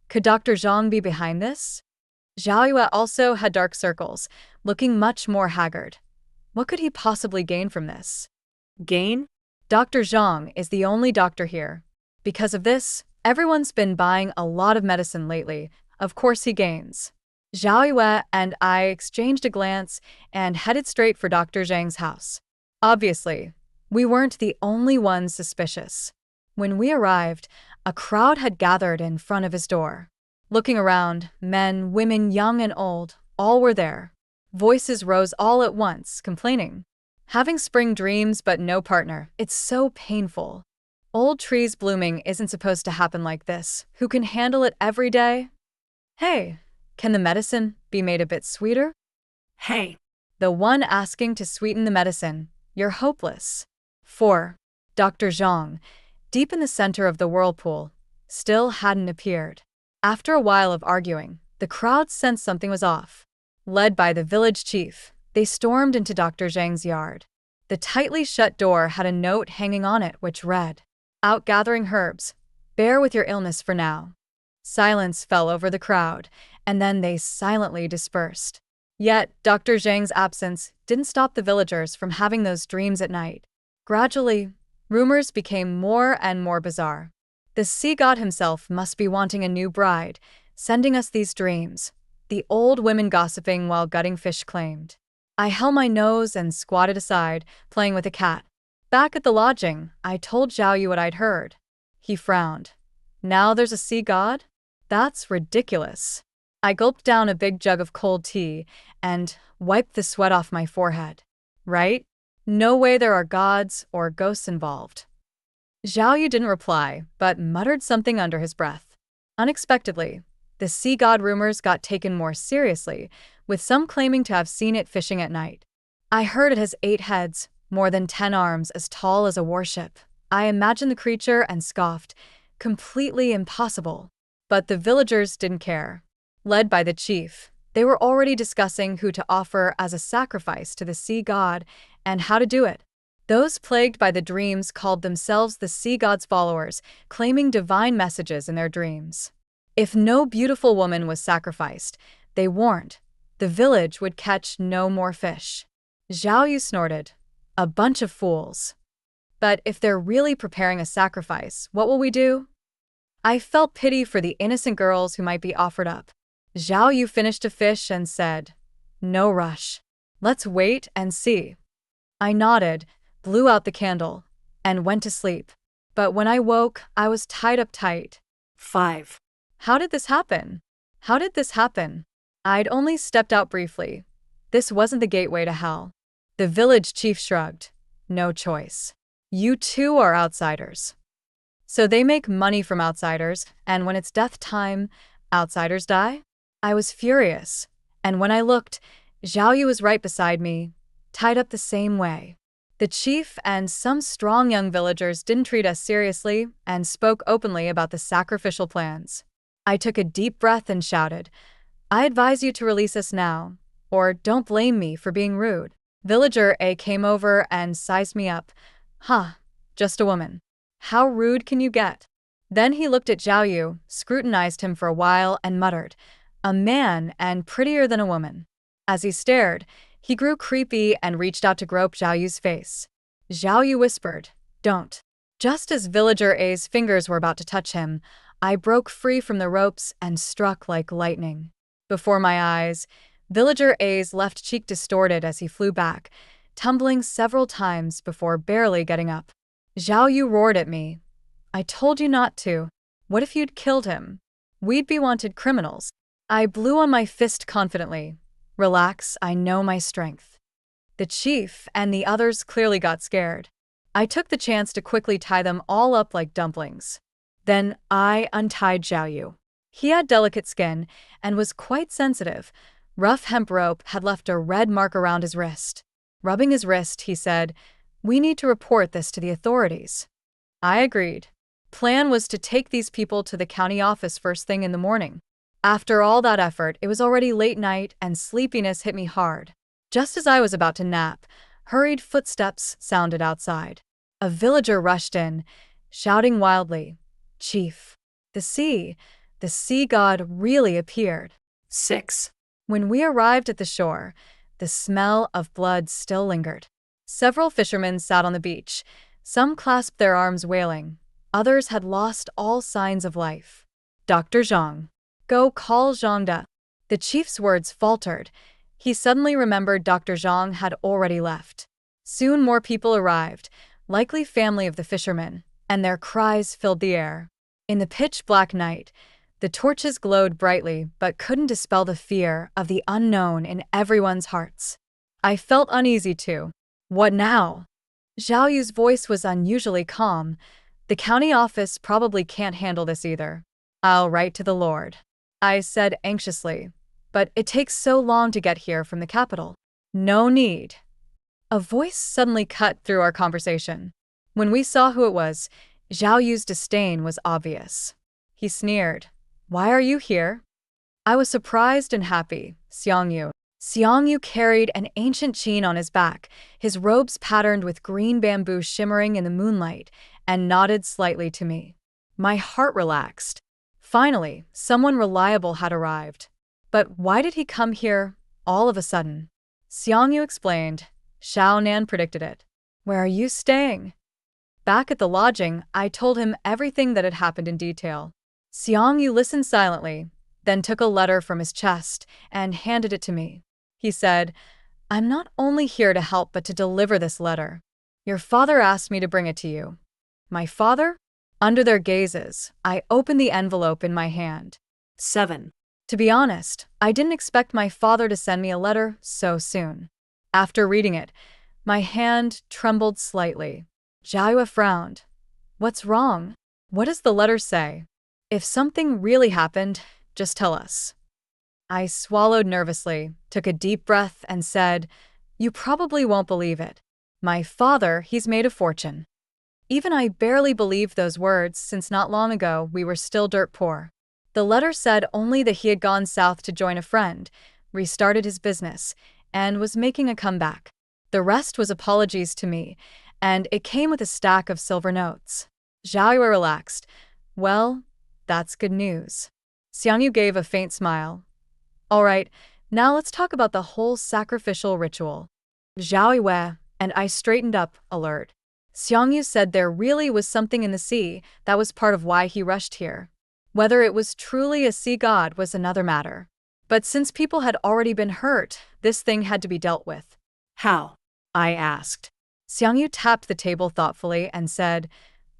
[SPEAKER 1] Could Dr. Zhang be behind this? Zhao Yue also had dark circles, looking much more haggard. What could he possibly gain from this?
[SPEAKER 2] Gain?
[SPEAKER 1] Dr. Zhang is the only doctor here. Because of this, everyone's been buying a lot of medicine lately. Of course he gains. Zhao Yue and I exchanged a glance and headed straight for Dr. Zhang's house. Obviously, we weren't the only ones suspicious. When we arrived, a crowd had gathered in front of his door. Looking around, men, women, young and old, all were there. Voices rose all at once, complaining. "Having spring dreams but no partner, it's so painful. Old trees blooming isn't supposed to happen like this. Who can handle it every day? Hey, can the medicine be made a bit sweeter?
[SPEAKER 2] Hey.
[SPEAKER 1] The one asking to sweeten the medicine. You're hopeless. 4. Dr. Zhang, deep in the center of the whirlpool, still hadn't appeared. After a while of arguing, the crowd sensed something was off. Led by the village chief, they stormed into Dr. Zhang's yard. The tightly shut door had a note hanging on it which read, "Out gathering herbs. Bear with your illness for now." Silence fell over the crowd, and then they silently dispersed. Yet, Dr. Zhang's absence didn't stop the villagers from having those dreams at night. Gradually, rumors became more and more bizarre. The sea god himself must be wanting a new bride, sending us these dreams, the old women gossiping while gutting fish claimed. I held my nose and squatted aside, playing with a cat. Back at the lodging, I told Zhao Yu what I'd heard. He frowned. Now there's a sea god? That's ridiculous. I gulped down a big jug of cold tea and wiped the sweat off my forehead. Right? No way there are gods or ghosts involved. Zhao Yu didn't reply, but muttered something under his breath. Unexpectedly, the sea god rumors got taken more seriously, with some claiming to have seen it fishing at night. I heard it has 8 heads, more than 10 arms, as tall as a warship. I imagined the creature and scoffed. Completely impossible. But the villagers didn't care. Led by the chief, they were already discussing who to offer as a sacrifice to the sea god and how to do it. Those plagued by the dreams called themselves the sea god's followers, claiming divine messages in their dreams. If no beautiful woman was sacrificed, they warned, the village would catch no more fish. Zhao Yu snorted. A bunch of fools. But if they're really preparing a sacrifice, what will we do? I felt pity for the innocent girls who might be offered up. Zhao Yu finished a fish and said, "No rush. Let's wait and see." I nodded, blew out the candle, and went to sleep. But when I woke, I was tied up tight.
[SPEAKER 2] 5.
[SPEAKER 1] How did this happen? How did this happen? I'd only stepped out briefly. This wasn't the gateway to hell. The village chief shrugged. No choice. You too are outsiders. So they make money from outsiders, and when it's death time, outsiders die? I was furious, and when I looked, Zhao Yu was right beside me, tied up the same way. The chief and some strong young villagers didn't treat us seriously and spoke openly about the sacrificial plans. I took a deep breath and shouted, "I advise you to release us now, or don't blame me for being rude." Villager A came over and sized me up. Huh, just a woman. How rude can you get? Then he looked at Zhao Yu, scrutinized him for a while, and muttered, "A man and prettier than a woman." As he stared, he grew creepy and reached out to grope Zhao Yu's face. Zhao Yu whispered, "Don't." Just as Villager A's fingers were about to touch him, I broke free from the ropes and struck like lightning. Before my eyes, Villager A's left cheek distorted as he flew back, tumbling several times before barely getting up. Zhao Yu roared at me. "I told you not to. What if you'd killed him? We'd be wanted criminals." I blew on my fist confidently. "Relax, I know my strength." The chief and the others clearly got scared. I took the chance to quickly tie them all up like dumplings. Then I untied Zhao Yu. He had delicate skin and was quite sensitive. Rough hemp rope had left a red mark around his wrist. Rubbing his wrist, he said, "We need to report this to the authorities." I agreed. Plan was to take these people to the county office first thing in the morning. After all that effort, it was already late night and sleepiness hit me hard. Just as I was about to nap, hurried footsteps sounded outside. A villager rushed in, shouting wildly, "Chief, the sea god really appeared."
[SPEAKER 2] 6.
[SPEAKER 1] When we arrived at the shore, the smell of blood still lingered. Several fishermen sat on the beach. Some clasped their arms wailing. Others had lost all signs of life. "Dr. Zhang. Go call Zhang De." The chief's words faltered. He suddenly remembered Dr. Zhang had already left. Soon more people arrived, likely family of the fishermen, and their cries filled the air. In the pitch-black night, the torches glowed brightly but couldn't dispel the fear of the unknown in everyone's hearts. I felt uneasy too. What now? Zhao Yu's voice was unusually calm. The county office probably can't handle this either. I'll write to the Lord, I said anxiously, but it takes so long to get here from the capital. No need. A voice suddenly cut through our conversation. When we saw who it was, Zhao Yu's disdain was obvious. He sneered. Why are you here? I was surprised and happy. Xiang Yu carried an ancient chain on his back, his robes patterned with green bamboo shimmering in the moonlight, and nodded slightly to me. My heart relaxed. Finally, someone reliable had arrived. But why did he come here all of a sudden? Xiang Yu explained. Xiao Nan predicted it. Where are you staying? Back at the lodging, I told him everything that had happened in detail. Xiang Yu listened silently, then took a letter from his chest and handed it to me. He said, I'm not only here to help but to deliver this letter. Your father asked me to bring it to you. My father? Under their gazes, I opened the envelope in my hand.
[SPEAKER 2] 7.
[SPEAKER 1] To be honest, I didn't expect my father to send me a letter so soon. After reading it, my hand trembled slightly. Jiahua frowned. What's wrong? What does the letter say? If something really happened, just tell us. I swallowed nervously, took a deep breath, and said, You probably won't believe it. My father, he's made a fortune. Even I barely believed those words since not long ago we were still dirt poor. The letter said only that he had gone south to join a friend, restarted his business, and was making a comeback. The rest was apologies to me, and it came with a stack of silver notes. Jiahua relaxed. Well, that's good news. Xiang Yu gave a faint smile. All right, now let's talk about the whole sacrificial ritual. Jiahua and I straightened up, alert. Xiang Yu said there really was something in the sea that was part of why he rushed here. Whether it was truly a sea god was another matter. But since people had already been hurt, this thing had to be dealt with.
[SPEAKER 2] How?
[SPEAKER 1] I asked. Xiang Yu tapped the table thoughtfully and said,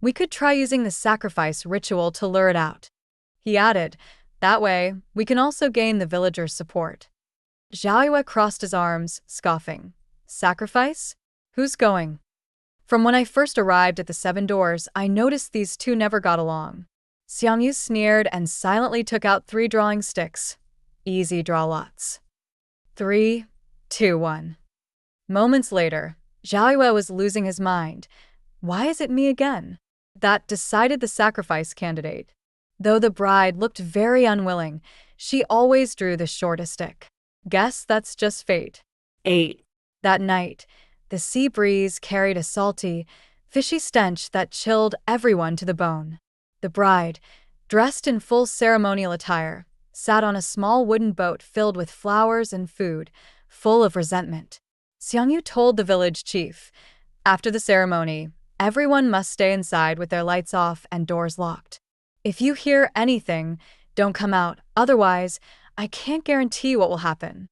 [SPEAKER 1] We could try using the sacrifice ritual to lure it out. He added, That way, we can also gain the villagers' support. Jiahua crossed his arms, scoffing. Sacrifice? Who's going? From when I first arrived at the 7 Doors, I noticed these two never got along. Xiang Yu sneered and silently took out 3 drawing sticks. Easy draw lots. 3, 2, 1. Moments later, Jiahua was losing his mind. Why is it me again? That decided the sacrifice candidate. Though the bride looked very unwilling, she always drew the shortest stick. Guess that's just fate.
[SPEAKER 2] 8.
[SPEAKER 1] That night, the sea breeze carried a salty, fishy stench that chilled everyone to the bone. The bride, dressed in full ceremonial attire, sat on a small wooden boat filled with flowers and food, full of resentment. Xiang Yu told the village chief, after the ceremony, everyone must stay inside with their lights off and doors locked. If you hear anything, don't come out, otherwise, I can't guarantee what will happen.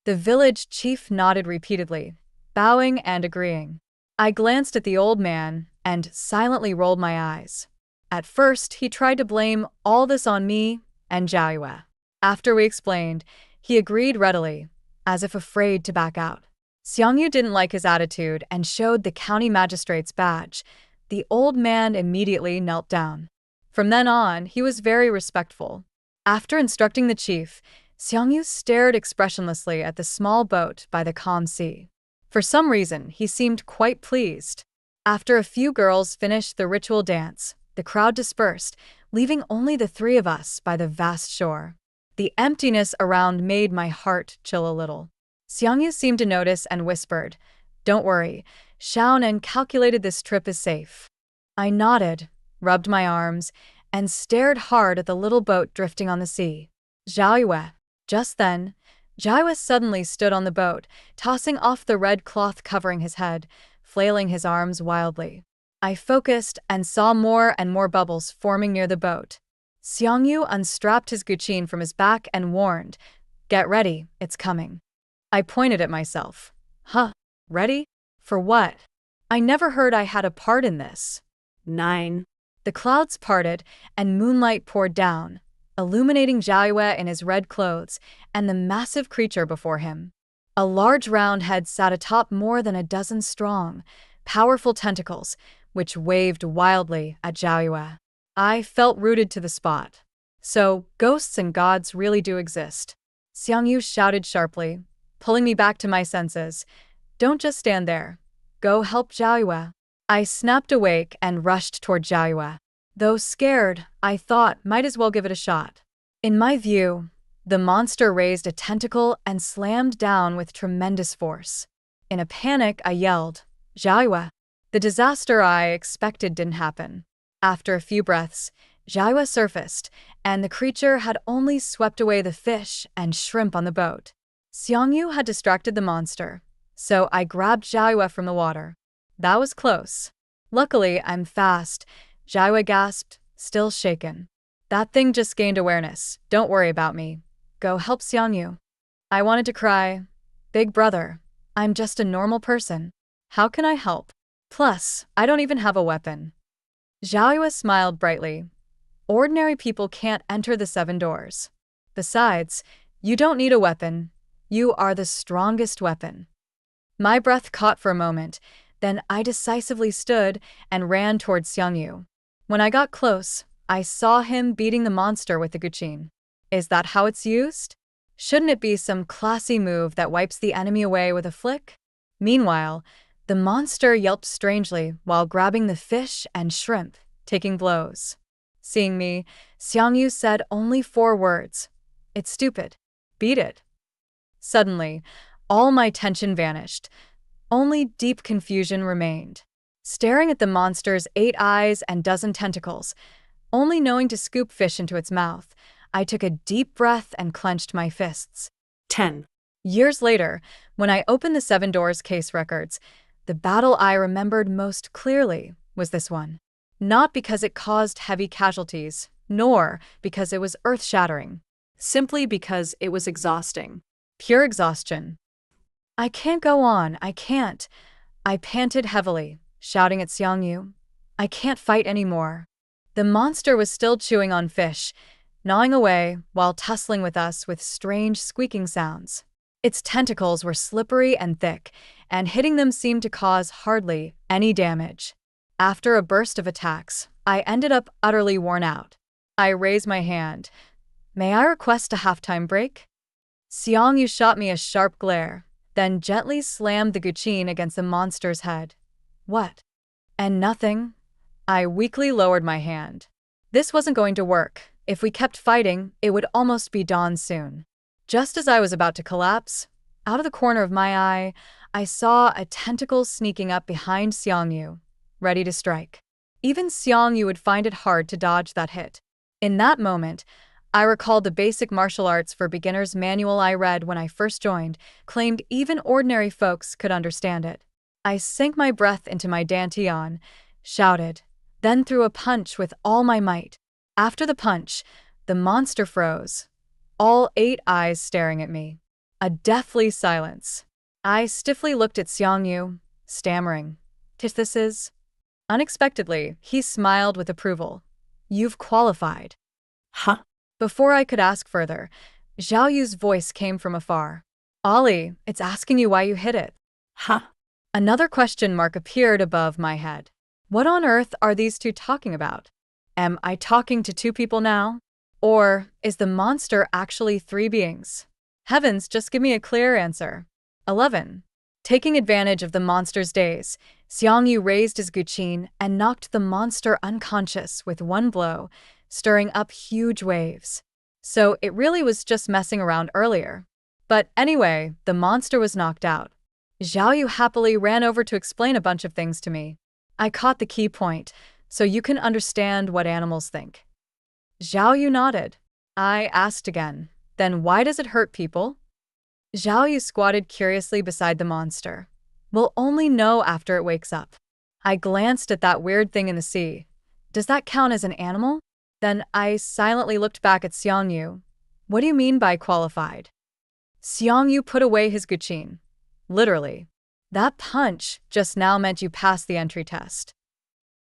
[SPEAKER 1] The village chief nodded repeatedly, bowing and agreeing. I glanced at the old man and silently rolled my eyes. At first, he tried to blame all this on me and Jiahua. After we explained, he agreed readily, as if afraid to back out. Xiang Yu didn't like his attitude and showed the county magistrate's badge. The old man immediately knelt down. From then on, he was very respectful. After instructing the chief, Xiang Yu stared expressionlessly at the small boat by the calm sea. For some reason, he seemed quite pleased. After a few girls finished the ritual dance, the crowd dispersed, leaving only the 3 of us by the vast shore. The emptiness around made my heart chill a little. Xiang Yu seemed to notice and whispered, Don't worry, Xiaonan calculated this trip is safe. I nodded, rubbed my arms, and stared hard at the little boat drifting on the sea. Jiahua. Just then, Jiahua suddenly stood on the boat, tossing off the red cloth covering his head, flailing his arms wildly. I focused and saw more and more bubbles forming near the boat. Xiang Yu unstrapped his guqin from his back and warned, Get ready, it's coming. I pointed at myself. Huh, ready? For what? I never heard I had a part in this.
[SPEAKER 2] 9.
[SPEAKER 1] The clouds parted and moonlight poured down, illuminating Jiahua in his red clothes and the massive creature before him. A large round head sat atop more than a dozen strong, powerful tentacles, which waved wildly at Zhaoyue. I felt rooted to the spot. So, ghosts and gods really do exist. Xiangyu shouted sharply, pulling me back to my senses. Don't just stand there. Go help Zhaoyue. I snapped awake and rushed toward Zhaoyue. Though scared, I thought might as well give it a shot. In my view, the monster raised a tentacle and slammed down with tremendous force. In a panic, I yelled, Zhaoyue. The disaster I expected didn't happen. After a few breaths, Zhaoyue surfaced, and the creature had only swept away the fish and shrimp on the boat. Xiangyu had distracted the monster, so I grabbed Zhaoyue from the water. That was close. Luckily, I'm fast, Zhaoyue gasped, still shaken. That thing just gained awareness. Don't worry about me. Go help Xiangyu. I wanted to cry. Big brother, I'm just a normal person. How can I help? Plus, I don't even have a weapon. Zhaoyue smiled brightly. Ordinary people can't enter the 7 doors. Besides, you don't need a weapon. You are the strongest weapon. My breath caught for a moment, then I decisively stood and ran towards Xiangyu. When I got close, I saw him beating the monster with the guqin. Is that how it's used? Shouldn't it be some classy move that wipes the enemy away with a flick? Meanwhile, the monster yelped strangely while grabbing the fish and shrimp, taking blows. Seeing me, Xiangyu said only 4 words. It's stupid. Beat it. Suddenly, all my tension vanished. Only deep confusion remained. Staring at the monster's 8 eyes and dozen tentacles, only knowing to scoop fish into its mouth, I took a deep breath and clenched my fists.
[SPEAKER 2] 10.
[SPEAKER 1] Years later, when I opened the 7 Doors case records, the battle I remembered most clearly was this one. Not because it caused heavy casualties, nor because it was earth-shattering. Simply because it was exhausting. Pure exhaustion. I can't go on, I can't. I panted heavily, shouting at Xiangyu. I can't fight anymore. The monster was still chewing on fish, gnawing away while tussling with us with strange squeaking sounds. Its tentacles were slippery and thick, and hitting them seemed to cause hardly any damage. After a burst of attacks, I ended up utterly worn out. I raised my hand. May I request a halftime break? Xiangyu shot me a sharp glare, then gently slammed the guqin against the monster's head. What? And nothing? I weakly lowered my hand. This wasn't going to work. If we kept fighting, it would almost be dawn soon. Just as I was about to collapse, out of the corner of my eye, I saw a tentacle sneaking up behind Xiangyu, ready to strike. Even Xiangyu would find it hard to dodge that hit. In that moment, I recalled the basic martial arts for beginners manual I read when I first joined, claimed even ordinary folks could understand it. I sank my breath into my dantian, shouted, then threw a punch with all my might. After the punch, the monster froze, all 8 eyes staring at me. A deathly silence. I stiffly looked at Xiangyu, stammering. This is? Unexpectedly, he smiled with approval. You've qualified.
[SPEAKER 2] Huh?
[SPEAKER 1] Before I could ask further, Zhaoyu's voice came from afar. Ollie, it's asking you why you hit it.
[SPEAKER 2] Huh?
[SPEAKER 1] Another question mark appeared above my head. What on earth are these 2 talking about? Am I talking to 2 people now? Or is the monster actually 3 beings? Heavens, just give me a clear answer. 11. Taking advantage of the monster's daze, Xiangyu raised his guqin and knocked the monster unconscious with one blow, stirring up huge waves. So it really was just messing around earlier. But anyway, the monster was knocked out. Zhaoyu happily ran over to explain a bunch of things to me. I caught the key point, so you can understand what animals think. Zhaoyu nodded. I asked again, then why does it hurt people? Zhaoyu squatted curiously beside the monster. We'll only know after it wakes up. I glanced at that weird thing in the sea. Does that count as an animal? Then I silently looked back at Xiangyu. What do you mean by qualified? Xiangyu put away his guqin. Literally. That punch just now meant you passed the entry test.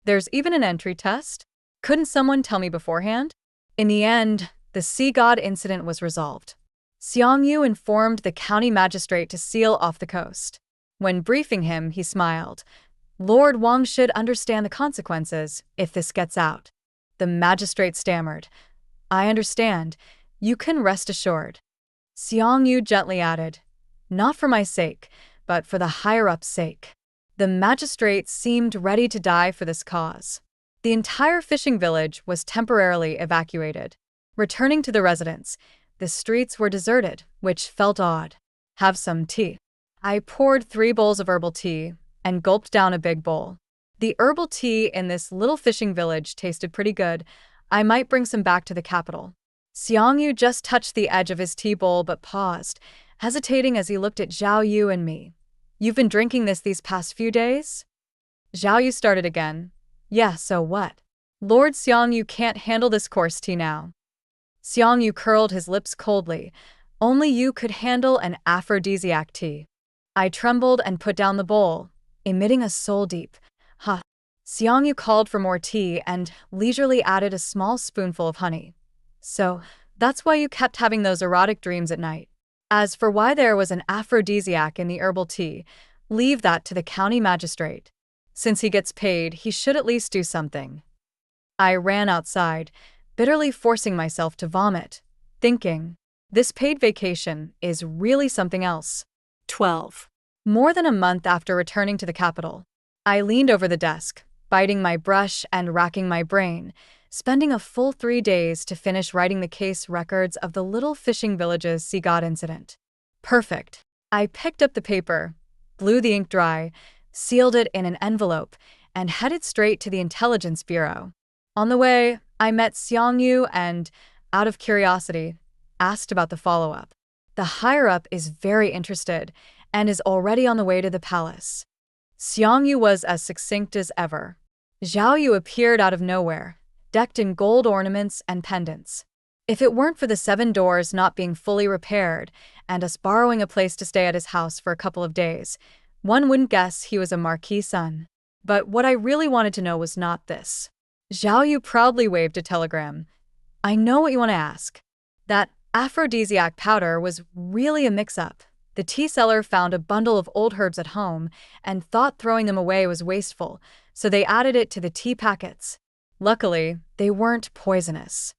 [SPEAKER 1] There's even an entry test? Couldn't someone tell me beforehand? In the end, the sea god incident was resolved. Xiangyu informed the county magistrate to seal off the coast. When briefing him, he smiled. Lord Wang should understand the consequences if this gets out. The magistrate stammered. I understand. You can rest assured. Xiang Yu gently added, not for my sake, but for the higher-up's sake. The magistrate seemed ready to die for this cause. The entire fishing village was temporarily evacuated. Returning to the residence, the streets were deserted, which felt odd. Have some tea. I poured 3 bowls of herbal tea and gulped down a big bowl. The herbal tea in this little fishing village tasted pretty good. I might bring some back to the capital. Xiang Yu just touched the edge of his tea bowl but paused, hesitating as he looked at Zhao Yu and me. You've been drinking this these past few days? Zhao Yu started again. Yeah, so what? Lord Xiang Yu can't handle this coarse tea now. Xiang Yu curled his lips coldly. Only you could handle an aphrodisiac tea. I trembled and put down the bowl, emitting a soul-deep "huh." Xiang Yu called for more tea and leisurely added a small spoonful of honey. So, that's why you kept having those erotic dreams at night. As for why there was an aphrodisiac in the herbal tea, leave that to the county magistrate. Since he gets paid, he should at least do something. I ran outside, bitterly forcing myself to vomit, thinking, this paid vacation is really something else.
[SPEAKER 2] 12.
[SPEAKER 1] More than a month after returning to the capital, I leaned over the desk, biting my brush and racking my brain, spending a full 3 days to finish writing the case records of the little fishing village's sea god incident. Perfect. I picked up the paper, blew the ink dry, sealed it in an envelope, and headed straight to the Intelligence Bureau. On the way, I met Xiang Yu and, out of curiosity, asked about the follow-up. The higher-up is very interested and is already on the way to the palace. Xiang Yu was as succinct as ever. Zhao Yu appeared out of nowhere, decked in gold ornaments and pendants. If it weren't for the 7 doors not being fully repaired and us borrowing a place to stay at his house for a couple of days, one wouldn't guess he was a marquis son. But what I really wanted to know was not this. Zhao Yu proudly waved a telegram. I know what you want to ask. That aphrodisiac powder was really a mix-up. The tea seller found a bundle of old herbs at home and thought throwing them away was wasteful, so they added it to the tea packets. Luckily, they weren't poisonous.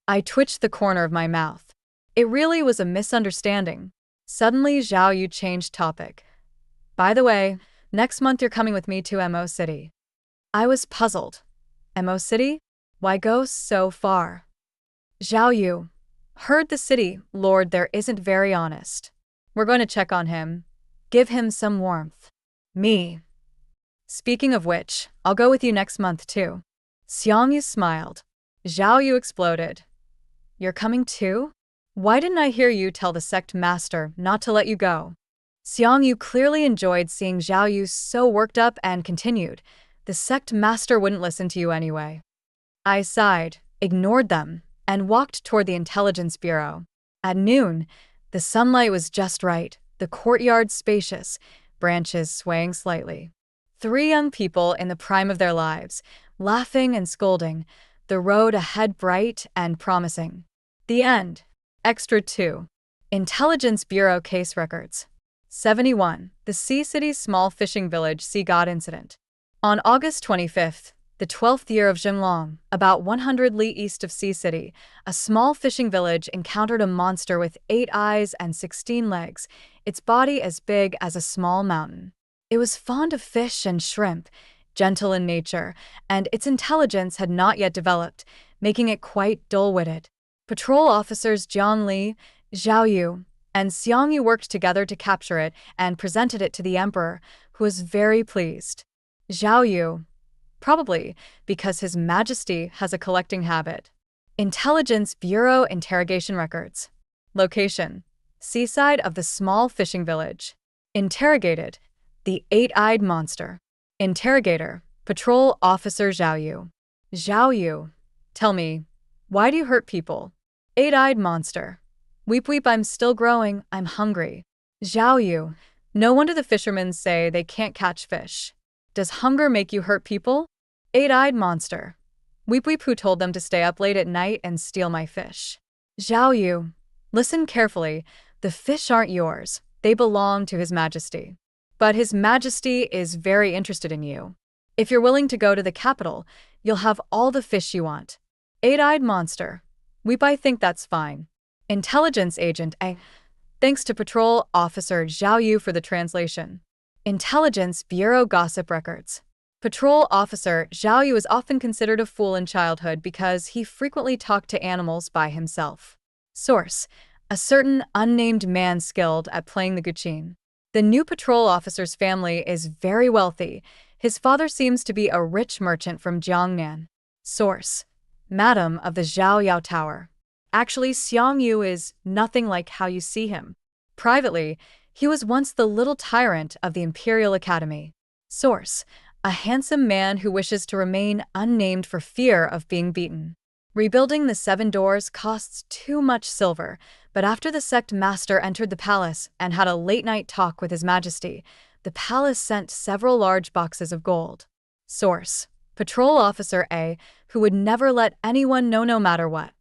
[SPEAKER 1] I twitched the corner of my mouth. It really was a misunderstanding. Suddenly, Zhao Yu changed topic. By the way, next month you're coming with me to Mo City. I was puzzled. Mo City? Why go so far? Zhao Yu. Heard the city, Lord there isn't very honest. We're going to check on him. Give him some warmth. Me. Speaking of which, I'll go with you next month too. Xiang Yu smiled. Zhao Yu exploded. You're coming too? Why didn't I hear you tell the sect master not to let you go? Xiang Yu clearly enjoyed seeing Zhao Yu so worked up and continued. The sect master wouldn't listen to you anyway. I sighed, ignored them, and walked toward the Intelligence Bureau. At noon, the sunlight was just right, the courtyard spacious, branches swaying slightly. 3 young people in the prime of their lives, laughing and scolding, the road ahead bright and promising. The end. Extra 2. Intelligence Bureau Case Records. 71. The Sea City's small fishing village sea god incident. On August 25th, the 12th year of Jinlong, about 100 li east of Sea City, a small fishing village encountered a monster with 8 eyes and 16 legs, its body as big as a small mountain. It was fond of fish and shrimp, gentle in nature, and its intelligence had not yet developed, making it quite dull-witted. Patrol officers Jiang Li, Zhao Yu, and Xiang Yu worked together to capture it and presented it to the emperor, who was very pleased. Zhao Yu, probably because His Majesty has a collecting habit. Intelligence Bureau Interrogation Records. Location: seaside of the small fishing village. Interrogated: the 8-eyed monster. Interrogator: Patrol Officer Zhao Yu. Zhao Yu, tell me, why do you hurt people? 8-eyed monster: weep weep, I'm still growing, I'm hungry. Zhao Yu, no wonder the fishermen say they can't catch fish. Does hunger make you hurt people? 8-eyed monster: weep weep, who told them to stay up late at night and steal my fish? Zhao Yu, listen carefully, the fish aren't yours, they belong to His Majesty. but His Majesty is very interested in you. If you're willing to go to the capital, you'll have all the fish you want. Eight-eyed monster. I think that's fine. Intelligence Agent A. Thanks to Patrol Officer Zhao Yu for the translation. Intelligence Bureau Gossip Records. Patrol Officer Zhao Yu is often considered a fool in childhood because he frequently talked to animals by himself. Source: a certain unnamed man skilled at playing the guqin. The new patrol officer's family is very wealthy. His father seems to be a rich merchant from Jiangnan. Source: Madam of the Zhao Yao Tower. Actually, Xiang Yu is nothing like how you see him. Privately, he was once the little tyrant of the Imperial Academy. Source: a handsome man who wishes to remain unnamed for fear of being beaten. Rebuilding the 7 doors costs too much silver, but after the sect master entered the palace and had a late-night talk with His Majesty, the palace sent several large boxes of gold. Source: Patrol Officer A, who would never let anyone know no matter what.